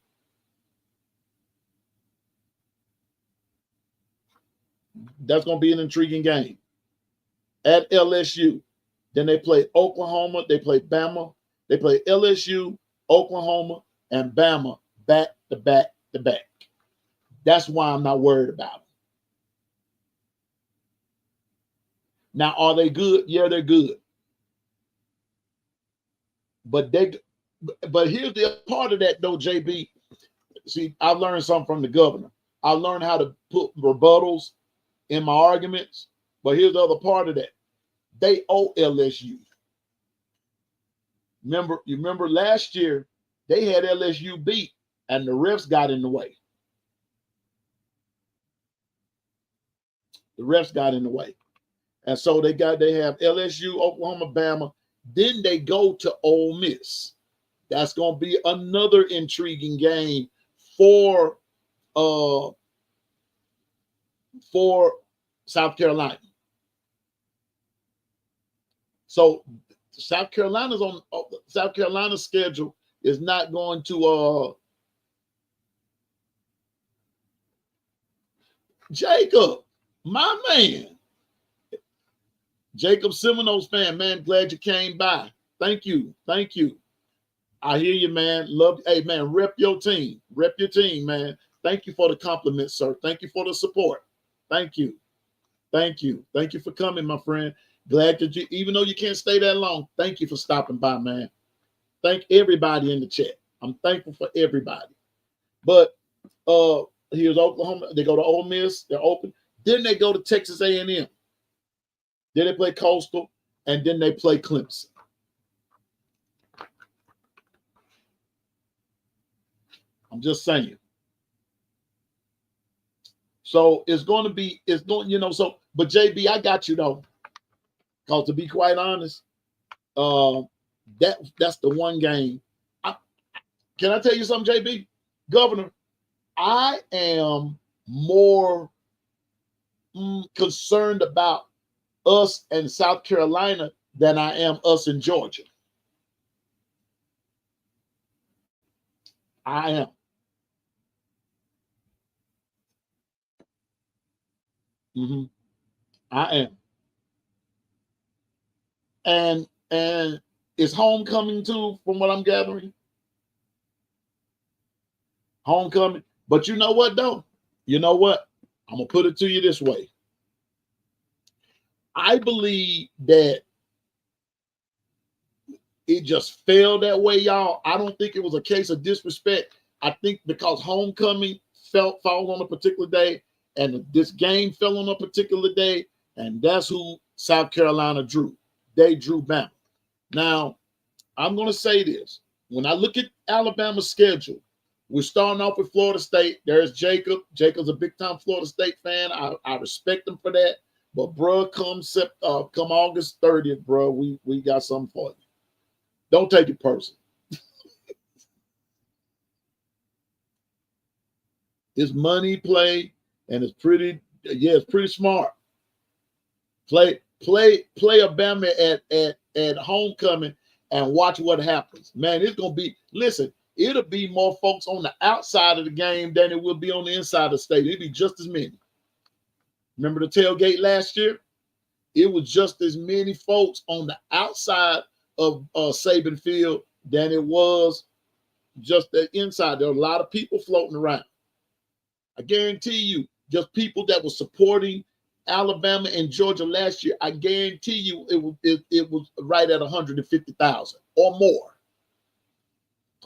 That's going to be an intriguing game. At LSU, then they play Oklahoma, they play Bama, they play LSU, Oklahoma, and Bama back to back to back. That's why I'm not worried about them. Now, are they good? Yeah, they're good. But here's the other part of that, though, JB. See, I learned something from the governor. I learned how to put rebuttals in my arguments. But here's the other part of that. They owe LSU. You remember last year, they had LSU beat, and the refs got in the way. The refs got in the way. And so they have LSU, Oklahoma, Bama. Then they go to Ole Miss. That's going to be another intriguing game for South Carolina. So South Carolina's schedule is not going to Jacob, my man. Jacob Seminoles fan, man, glad you came by. Thank you. Thank you. I hear you, man. Love. Hey, man, rep your team. Rep your team, man. Thank you for the compliment, sir. Thank you for the support. Thank you. Thank you. Thank you for coming, my friend. Glad that you, even though you can't stay that long, thank you for stopping by, man. Thank everybody in the chat. I'm thankful for everybody. But here's Oklahoma. They go to Ole Miss. They're open. Then they go to Texas A&M. Then they play Coastal, and then they play Clemson. I'm just saying. So it's going to be, it's going, so, but JB, I got you though. Because to be quite honest, that's the one game. Can I tell you something, JB? Governor, I am more concerned about us and South Carolina than I am us in Georgia. I am. I am. And is homecoming too, from what I'm gathering. Homecoming. But you know what, though? You know what? I'm going to put it to you this way. I believe that it just fell that way, y'all. I don't think it was a case of disrespect. I think because homecoming fall on a particular day, and this game fell on a particular day, and that's who South Carolina drew. They drew Bama. Now, I'm going to say this. When I look at Alabama's schedule, we're starting off with Florida State. There's Jacob. Jacob's a big-time Florida State fan. I respect him for that. But, bro, come August 30th, bro, we got something for you. Don't take it personal. It's money play, and it's pretty smart. Play Bama at homecoming and watch what happens. Man, it's going to be, listen, it'll be more folks on the outside of the game than it will be on the inside of the stadium. It'll be just as many. Remember the tailgate last year? It was just as many folks on the outside of Saban Field than it was just the inside. There were a lot of people floating around. I guarantee you, just people that were supporting Alabama and Georgia last year, I guarantee you it was right at 150,000 or more.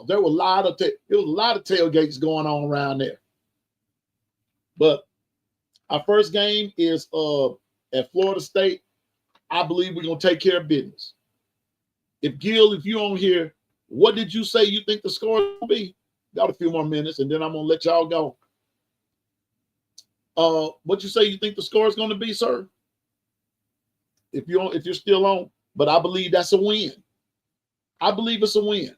There were a lot of tailgates going on around there. But our first game is at Florida State. I believe we're gonna take care of business. If you're on here, what did you say you think the score is gonna be? Got a few more minutes, and then I'm gonna let y'all go. What you say you think the score is gonna be, sir? If you're still on, but I believe that's a win. I believe it's a win.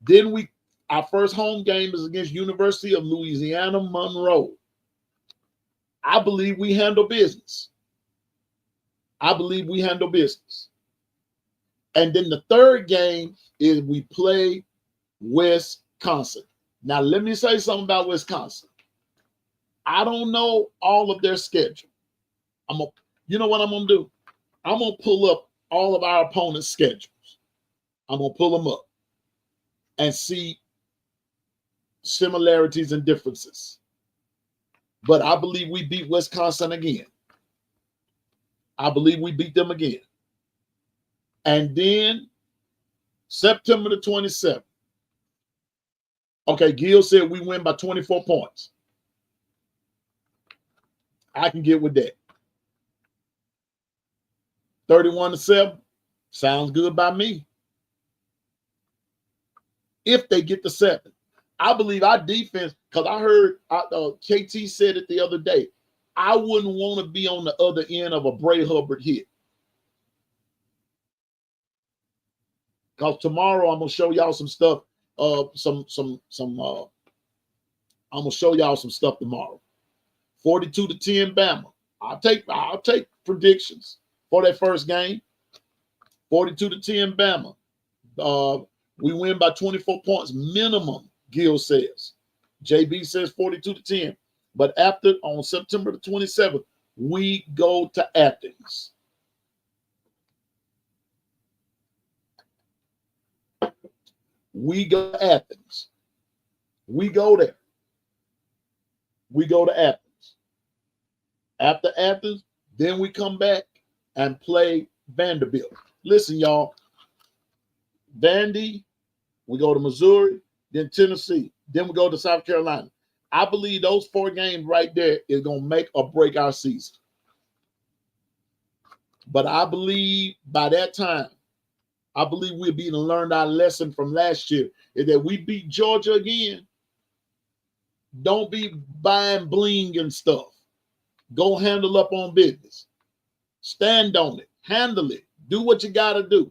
Then our first home game is against University of Louisiana Monroe. I believe we handle business. And then the third game is we play Wisconsin. Now, let me say something about Wisconsin. I don't know all of their schedule. You know what I'm going to do? I'm going to pull up all of our opponents' schedules. I'm going to pull them up and see similarities and differences. But I believe we beat Wisconsin again. I believe we beat them again. And then September the 27th. Okay, Gil said we win by 24 points. I can get with that. 31-7 sounds good by me. If they get the 7, I believe our defense, because I heard KT said it the other day, I wouldn't want to be on the other end of a Bray Hubbard hit. Because tomorrow I'm gonna show y'all some stuff. I'm gonna show y'all some stuff tomorrow. 42-10 Bama. I'll take predictions for that first game. 42-10 Bama. We win by 24 points minimum, Gil says. JB says 42-10. But after, on September the 27th, we go to Athens. We go to Athens. We go there. We go to Athens. After Athens, then we come back and play Vanderbilt. Listen, y'all. Vandy, we go to Missouri, then Tennessee, then we go to South Carolina. I believe those 4 games right there is going to make or break our season. But I believe by that time, I believe we'll be to learn our lesson from last year is that we beat Georgia again. Don't be buying bling and stuff. Go handle up on business. Stand on it. Handle it. Do what you got to do.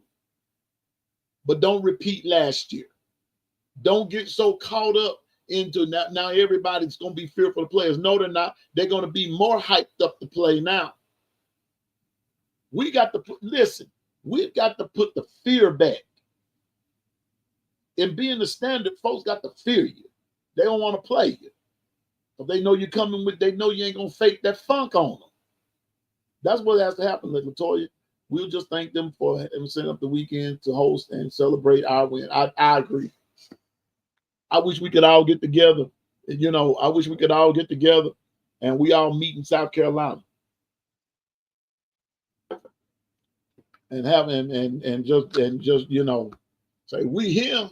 But don't repeat last year. Don't get so caught up into now everybody's going to be fearful of players. No, they're not. They're going to be more hyped up to play now. We got to listen. We've got to put the fear back. In being the standard, folks got to fear you. They don't want to play you. If they know you're coming with, they know you ain't going to fake that funk on them. That's what has to happen, like Latoya. We'll just thank them for having set up the weekend to host and celebrate our win. I agree. I wish we could all get together. You know, I wish we could all get together and we all meet in South Carolina. And have and just you know say we here.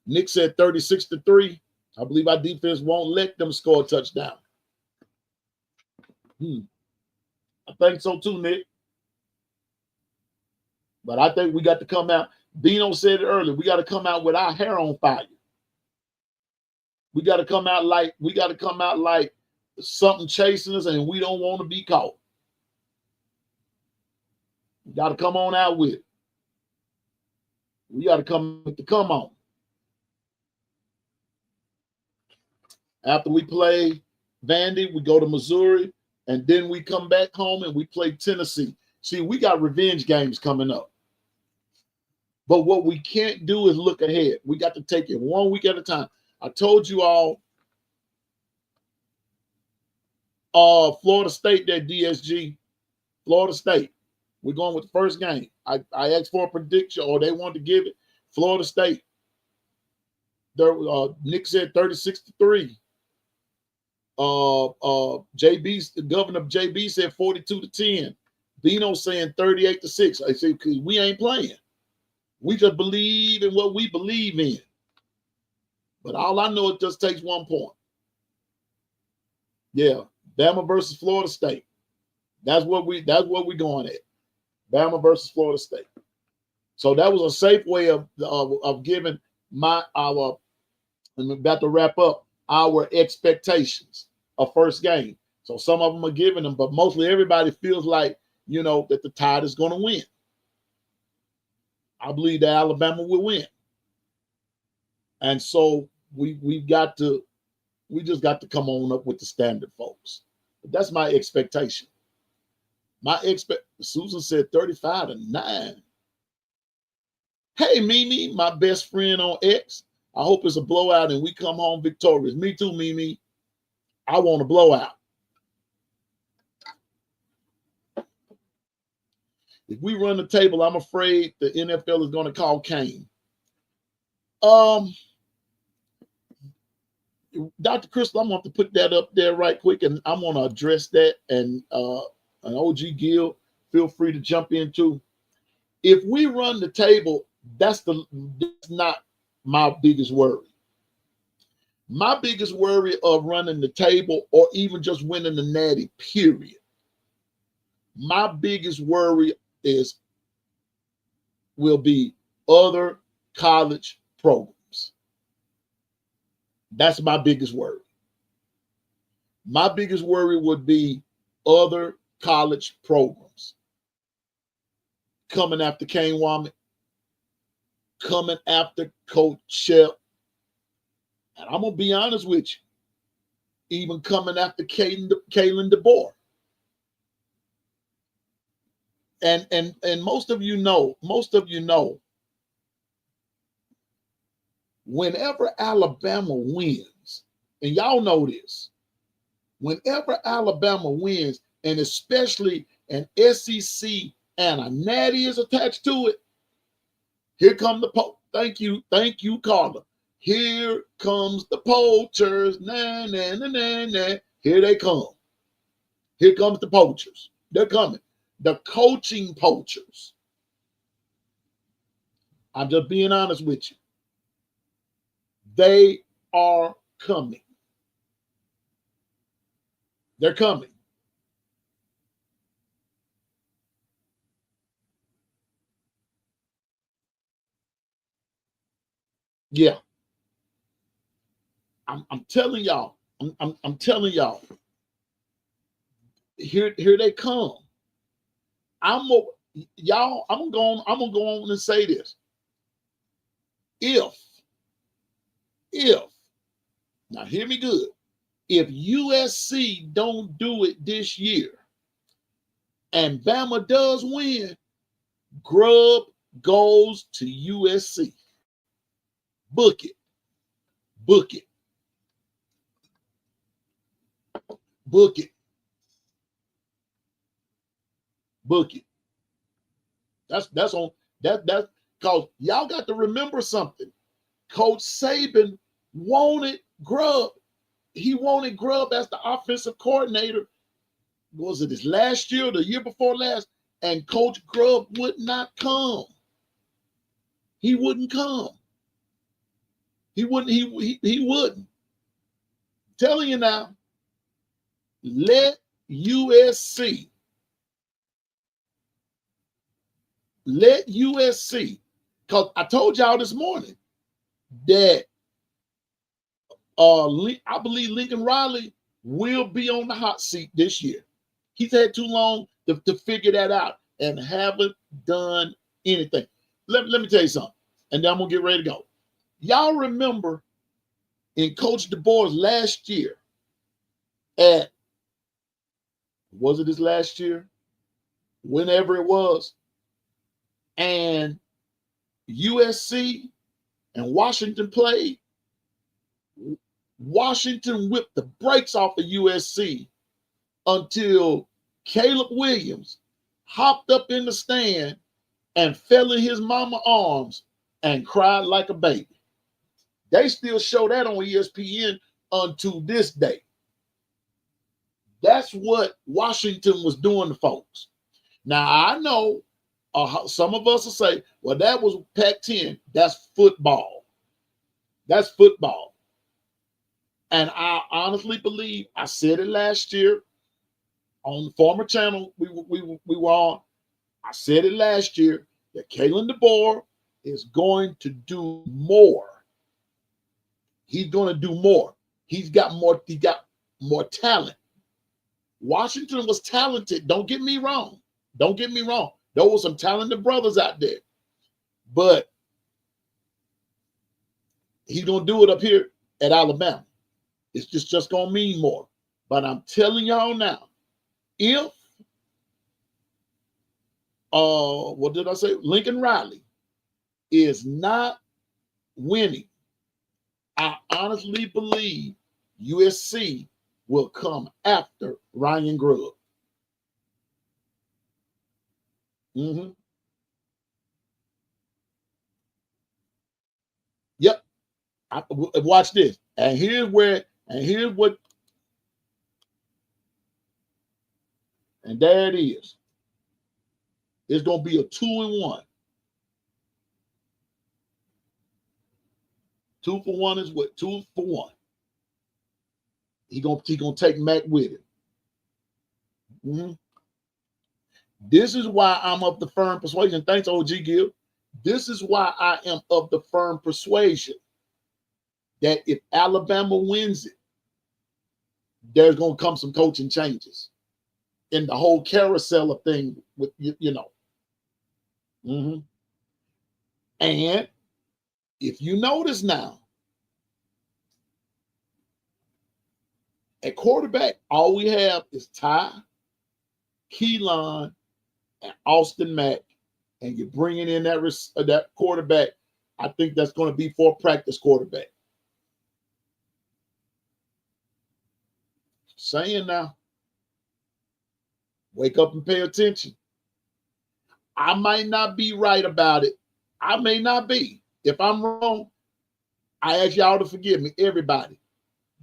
Nick said 36-3. I believe our defense won't let them score a touchdown. I think so too, Nick. But I think we got to come out. Dino said it earlier. We got to come out with our hair on fire. We got to come out like something chasing us, and we don't want to be caught. We got to come on out with it. We got to come on. After we play Vandy, we go to Missouri, and then we come back home and we play Tennessee. See, we got revenge games coming up. But what we can't do is look ahead. We got to take it 1 week at a time. I told you all, Florida State, that DSG, Florida State. We're going with the first game. I asked for a prediction, or they want to give it. Florida State. Nick said 36-3. JB, the governor of JB said 42-10. Dino saying 38-6. I say, because we ain't playing. We just believe in what we believe in. But all I know, it just takes 1 point. Yeah, Bama versus Florida State. That's what we're going at. Bama versus Florida State. So that was a safe way of giving I'm about to wrap up our expectations of first game. So some of them are giving them, but mostly everybody feels like, you know, that the Tide is going to win. I believe that Alabama will win. And so we just got to come on up with the standard, folks. But that's my expectation. Susan said 35-9. Hey, Mimi, my best friend on X. I hope it's a blowout and we come home victorious. Me too, Mimi. I want a blowout. If we run the table, I'm afraid the NFL is going to call Kane. Dr. Crystal, I want to put that up there right quick, and I'm going to address that. And an OG Gill, feel free to jump in too. If we run the table, that's not my biggest worry. My biggest worry of running the table or even just winning the Natty, period. My biggest worry will be other college programs. That's my biggest worry. My biggest worry would be other college programs coming after Kane Wommack, coming after Coach Shep. And I'm going to be honest with you, even coming after Kalen DeBoer. And most of you know, whenever Alabama wins, and y'all know this, whenever Alabama wins, and especially an SEC and a natty is attached to it, here come the thank you, Carla. Here comes the poachers. Nah, nah, nah, nah, nah. Here they come. Here comes the poachers. They're coming. The coaching poachers. I'm just being honest with you. They are coming. They're coming. Yeah. I'm telling y'all. I'm telling y'all. Here they come. I'm gonna go on and say this. If now hear me good. If USC don't do it this year and Bama does win, Grub goes to USC. Book it. Book it. Book it. Book it. That's on that's because y'all got to remember something. Coach Saban wanted Grub. He wanted Grub as the offensive coordinator. Was it his last year or the year before last? And Coach Grub would not come. He wouldn't come. He wouldn't. He wouldn't. I'm telling you now. Let USC. Let USC. Because I told y'all this morning that I believe Lincoln Riley will be on the hot seat this year. He's had too long to figure that out and haven't done anything. Let me tell you something, and then I'm going to get ready to go. Y'all remember in Coach DeBoer's last year was it his last year? Whenever it was. And USC and Washington played. Washington whipped the brakes off of USC until Caleb Williams hopped up in the stand and fell in his mama's arms and cried like a baby. They still show that on ESPN unto this day. That's what Washington was doing to folks. Now, I know some of us will say, well, that was Pac-10. That's football. That's football. And I honestly believe, I said it last year on the former channel we were on. I said it last year that Kalen DeBoer is going to do more. He's going to do more. He got more talent. Washington was talented. Don't get me wrong. Don't get me wrong. There were some talented brothers out there. But he's going to do it up here at Alabama. It's just going to mean more. But I'm telling y'all now, if, what did I say? Lincoln Riley is not winning, I honestly believe USC will come after Ryan Grubb. Mm-hmm. Yep. Watch this. And here's what, and there it is. It's going to be a 2-1. 2 for 1 is what? 2 for 1. He gonna take Mac with him. Mm-hmm. This is why I'm of the firm persuasion. Thanks, OG Gil. This is why I am of the firm persuasion that if Alabama wins it, there's going to come some coaching changes in the whole carousel of thing with, you know. Mm-hmm. And if you notice now, at quarterback, all we have is Ty, Keelan, and Austin Mack, and you're bringing in that quarterback. I think that's going to be for a practice quarterback. Saying now, wake up and pay attention. I might not be right about it. I may not be. If I'm wrong, I ask y'all to forgive me, everybody.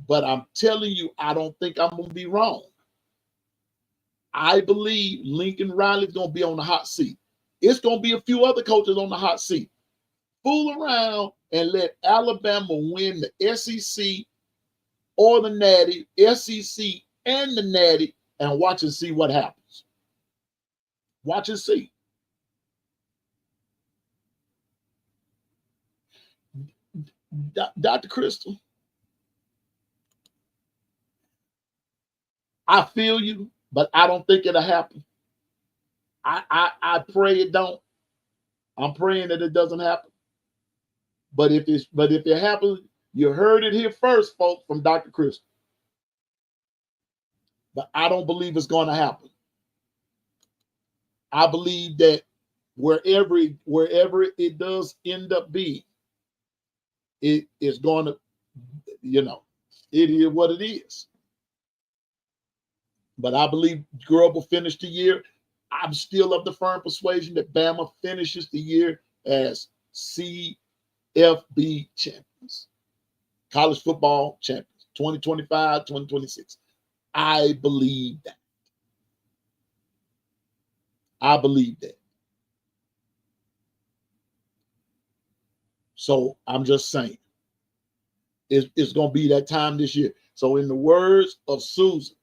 But I'm telling you, I don't think I'm going to be wrong. I believe Lincoln Riley's going to be on the hot seat. It's going to be a few other coaches on the hot seat. Fool around and let Alabama win the SEC or the Natty, SEC and the Natty, and watch and see what happens. Watch and see. Dr. Crystal, I feel you, but I don't think it'll happen. I pray it don't. I'm praying that it doesn't happen. But if it happens, you heard it here first, folks, from Dr. Crystal. But I don't believe it's going to happen. I believe that wherever it does end up being, it is going to, it is what it is. But I believe Grub will finish the year. I'm still of the firm persuasion that Bama finishes the year as CFB champions, college football champions, 2025, 2026. I believe that. I believe that. So I'm just saying, it's going to be that time this year. So in the words of Susan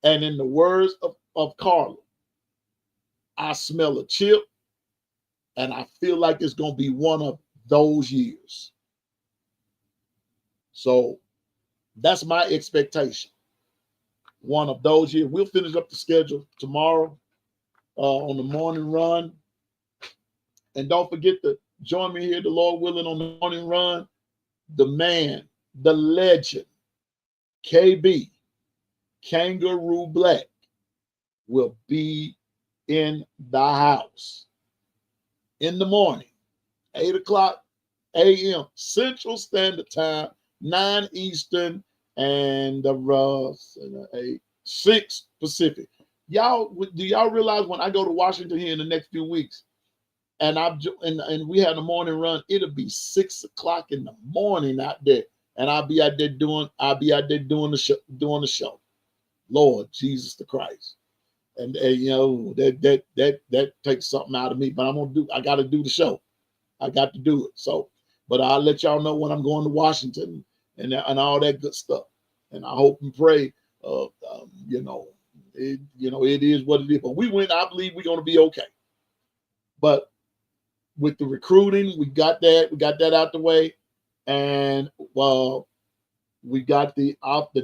and in the words of Carla, I smell a chip, and I feel like it's going to be one of those years. So that's my expectation. One of those years. We'll finish up the schedule tomorrow on the morning run. And don't forget to join me here, the Lord willing, on the morning run. The man, the legend, KB, Kangaroo Black, will be in the house in the morning, 8 o'clock a.m. Central Standard Time, 9 Eastern, and 6 Pacific. Do y'all realize when I go to Washington here in the next few weeks, and we had a morning run, it'll be 6 o'clock in the morning out there, and I'll be out there doing the show. Lord Jesus the Christ. And that takes something out of me, but I got to do the show. I got to do it. So, but I'll let y'all know when I'm going to Washington and all that good stuff. And I hope and pray, it is what it is. But we win. I believe we're going to be okay. But with the recruiting, we got that out the way, and we got the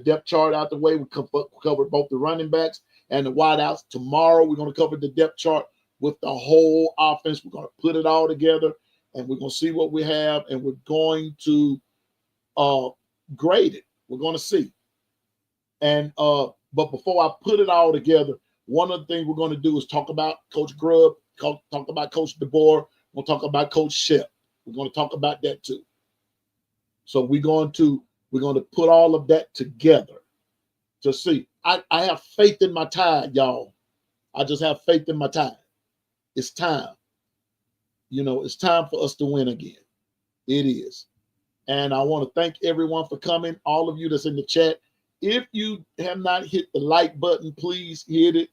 depth chart out the way. We covered both the running backs and the wideouts. Tomorrow, we're going to cover the depth chart with the whole offense. We're going to put it all together, and we're going to see what we have, and we're going to grade it. We're going to see. And but before I put it all together, one of the things we're going to do is talk about Coach Grubb, talk about Coach DeBoer. We'll talk about Coach Shep. We're going to talk about that too. So we're going to put all of that together to see. I have faith in my tide, y'all. I just have faith in my tide. It's time. It's time for us to win again. It is. And I want to thank everyone for coming, all of you that's in the chat. If you have not hit the like button, please hit it.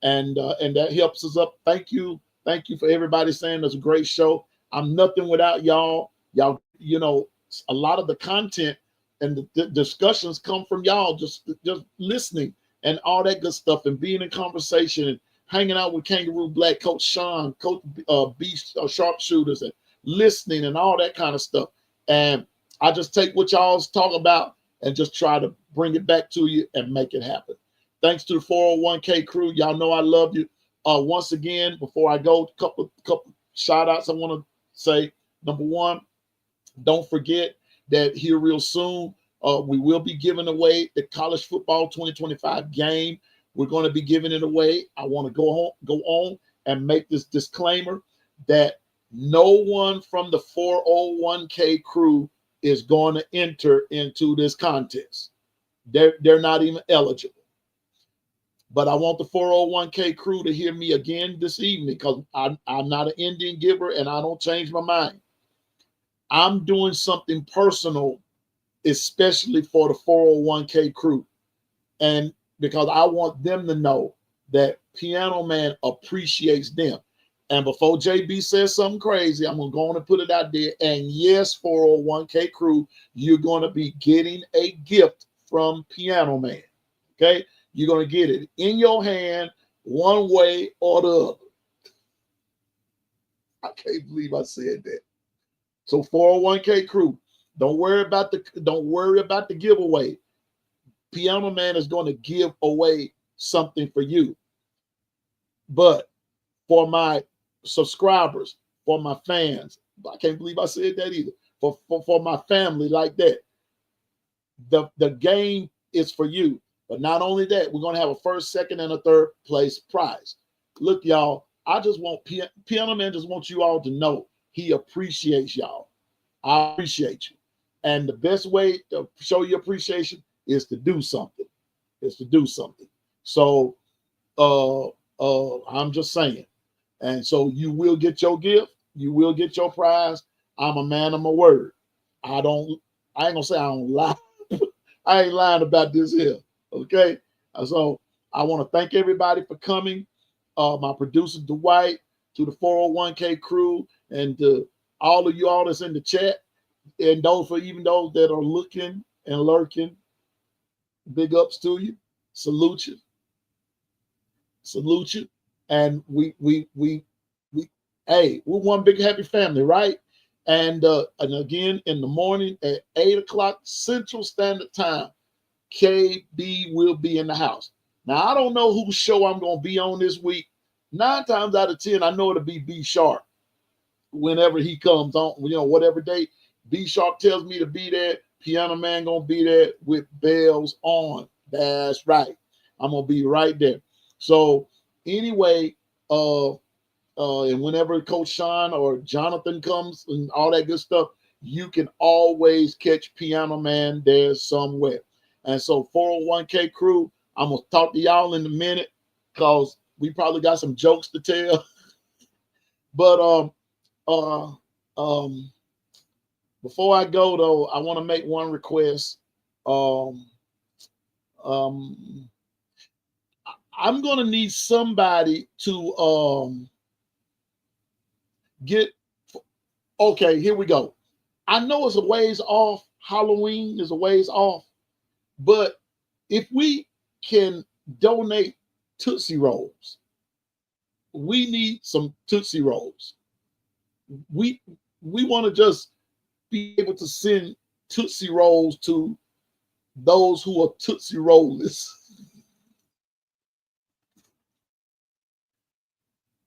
And that helps us up. Thank you. Thank you for everybody saying it's a great show. I'm nothing without y'all. Y'all, a lot of the content and the discussions come from y'all just listening and all that good stuff and being in conversation and hanging out with Kangaroo Black, Coach Sean, Coach Beast Sharpshooters, and listening and all that kind of stuff. And I just take what y'all's talk about and just try to bring it back to you and make it happen. Thanks to the 401k crew. Y'all know I love you. Once again, before I go, couple shout outs I want to say. Number one, don't forget that here real soon, we will be giving away the college football 2025 game. We're going to be giving it away. I want to go on and make this disclaimer that no one from the 401k crew is going to enter into this contest. They're not even eligible. But I want the 401k crew to hear me again this evening, because I'm not an Indian giver and I don't change my mind. I'm doing something personal, especially for the 401k crew. And because I want them to know that Piano Man appreciates them. And before JB says something crazy, I'm going to go on and put it out there. And yes, 401k crew, you're going to be getting a gift from Piano Man. Okay? You're going to get it in your hand one way or the other. I can't believe I said that. So 401k crew, don't worry about the giveaway. Piano Man is going to give away something for you. But for my subscribers, for my fans, I can't believe I said that either. For my family like that, the game is for you. But not only that, we're going to have a first, second, and a third place prize. Look, y'all, I just want Piano Man just wants you all to know he appreciates y'all. I appreciate you. And the best way to show your appreciation is to do something. So I'm just saying. And so you will get your gift. You will get your prize. I'm a man of my word. I ain't gonna say I don't lie. I ain't lying about this here. Okay. So I want to thank everybody for coming. My producer Dwight, to the 401k crew, and to all of you all that's in the chat, and those that are looking and lurking. Big ups to you. Salute you. And we hey, we're one big happy family, right? And again in the morning at 8 o'clock Central Standard Time, KB will be in the house. Now I don't know whose show I'm gonna be on this week. 9 times out of 10, I know it'll be B Sharp whenever he comes on, whatever day B Sharp tells me to be there. Piano Man gonna be there with bells on. That's right. I'm gonna be right there. So anyway, and whenever Coach Sean or Jonathan comes and all that good stuff, you can always catch Piano Man there somewhere. And so 401k crew, I'm gonna talk to y'all in a minute because we probably got some jokes to tell. But before I go though, I want to make one request. I'm gonna need somebody to get. Okay, here we go. I know it's a ways off. Halloween is a ways off, but if we can donate Tootsie Rolls, we need some Tootsie Rolls. We want to just be able to send Tootsie Rolls to those who are Tootsie Rollers.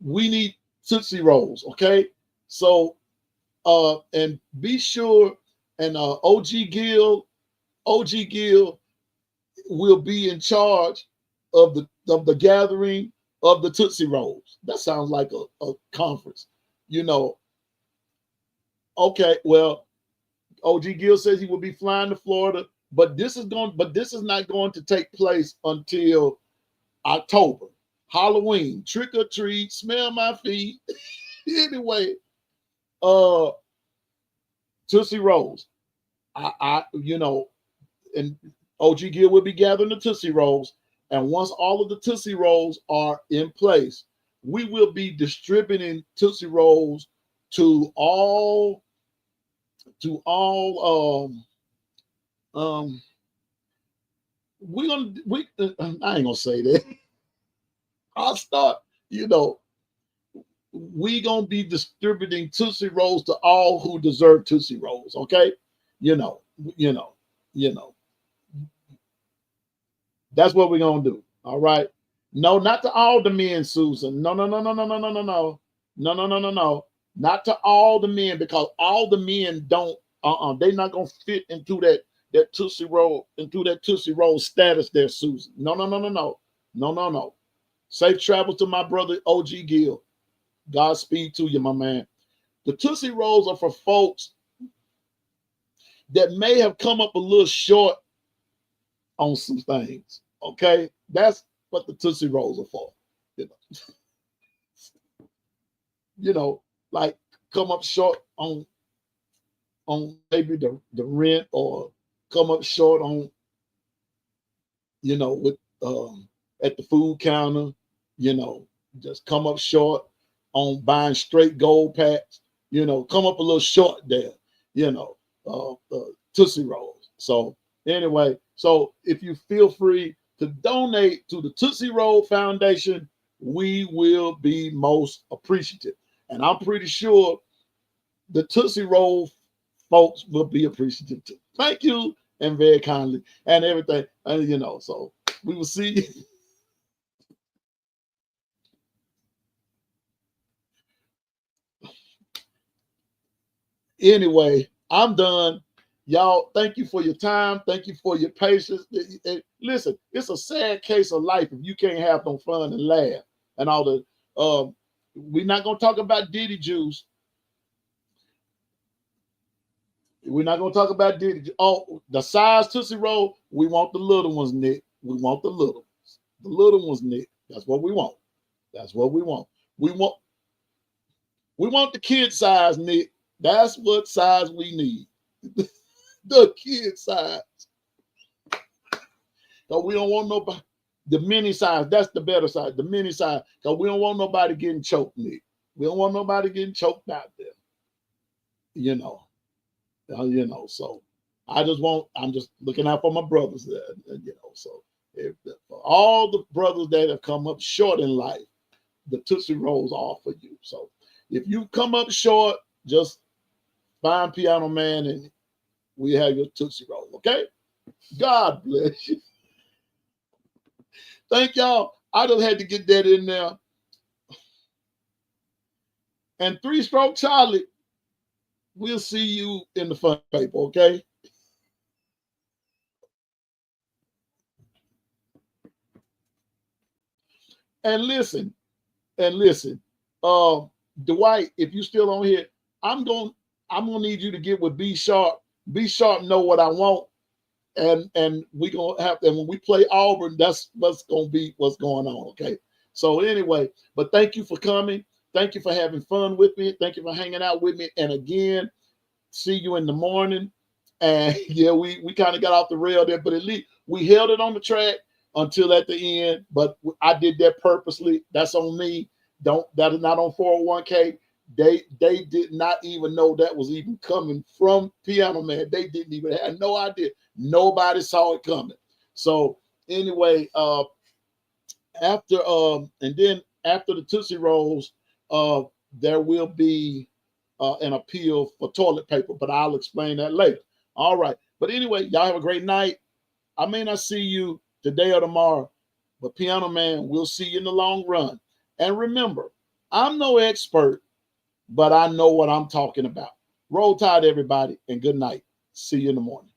We need Tootsie Rolls, okay? So and be sure, and OG Gill will be in charge of the gathering of the Tootsie Rolls. That sounds like a conference, Okay, well, OG Gill says he will be flying to Florida, but this is not going to take place until October. Halloween, trick or treat, smell my feet. Anyway, Tootsie Rolls. And OG Gill will be gathering the Tootsie Rolls. And once all of the Tootsie Rolls are in place, we will be distributing Tootsie Rolls to all I ain't gonna say that. I'll start, we gonna be distributing Tootsie Rolls to all who deserve Tootsie Rolls, okay? You know. That's what we're gonna do. All right. No, not to all the men, Susan. No. Not to all the men, because all the men don't, they're not gonna fit into that Tootsie Roll status there, Susan. No. Safe travels to my brother OG Gill. Godspeed to you, my man. The Tootsie Rolls are for folks that may have come up a little short on some things. Okay, that's what the Tootsie Rolls are for. You know, like come up short on maybe the rent, or come up short on, with at the food counter, just come up short on buying straight gold packs, come up a little short there, Tootsie Rolls. So anyway, so if you feel free to donate to the Tootsie Roll Foundation, we will be most appreciative. And I'm pretty sure the Tootsie Roll folks will be appreciative too. Thank you, and very kindly, and everything. And so we will see. Anyway, I'm done. Y'all, thank you for your time. Thank you for your patience. Listen, it's a sad case of life if you can't have no fun and laugh and all the. We're not gonna talk about Diddy juice. We're not gonna talk about Diddy. Oh, the size Tootsie Roll. We want the little ones, Nick. We want the little ones. The little ones, Nick. That's what we want. That's what we want. We want the kid size, Nick. That's what size we need. The kid size. So we don't want nobody. The mini size, that's the better size. The mini size, because we don't want nobody getting choked, Nick. We don't want nobody getting choked out there. So I'm just looking out for my brothers there, So for all the brothers that have come up short in life, the Tootsie Rolls are for you. So if you come up short, just find Piano Man and we have your Tootsie Roll, okay? God bless you. Thank y'all. I just had to get that in there. And 3-Stroke Charlie, we'll see you in the fun paper, okay? And listen, Dwight, if you still on here, I'm gonna need you to get with B Sharp. B Sharp know what I want, and we gonna have to. And when we play Auburn, that's what's going on. Okay. So anyway, but thank you for coming. Thank you for having fun with me. Thank you for hanging out with me. And again, see you in the morning. And yeah, we kind of got off the rail there, but at least we held it on the track until at the end. But I did that purposely. That's on me. That is not on 401k. They did not even know that was even coming from Piano Man. They didn't even have no idea. Nobody saw it coming. So anyway, after the Tootsie Rolls, there will be an appeal for toilet paper, but I'll explain that later. All right. But anyway, y'all have a great night. I may not see you today or tomorrow, but Piano Man, we'll see you in the long run. And remember, I'm no expert, but I know what I'm talking about. Roll Tide, everybody, and good night. See you in the morning.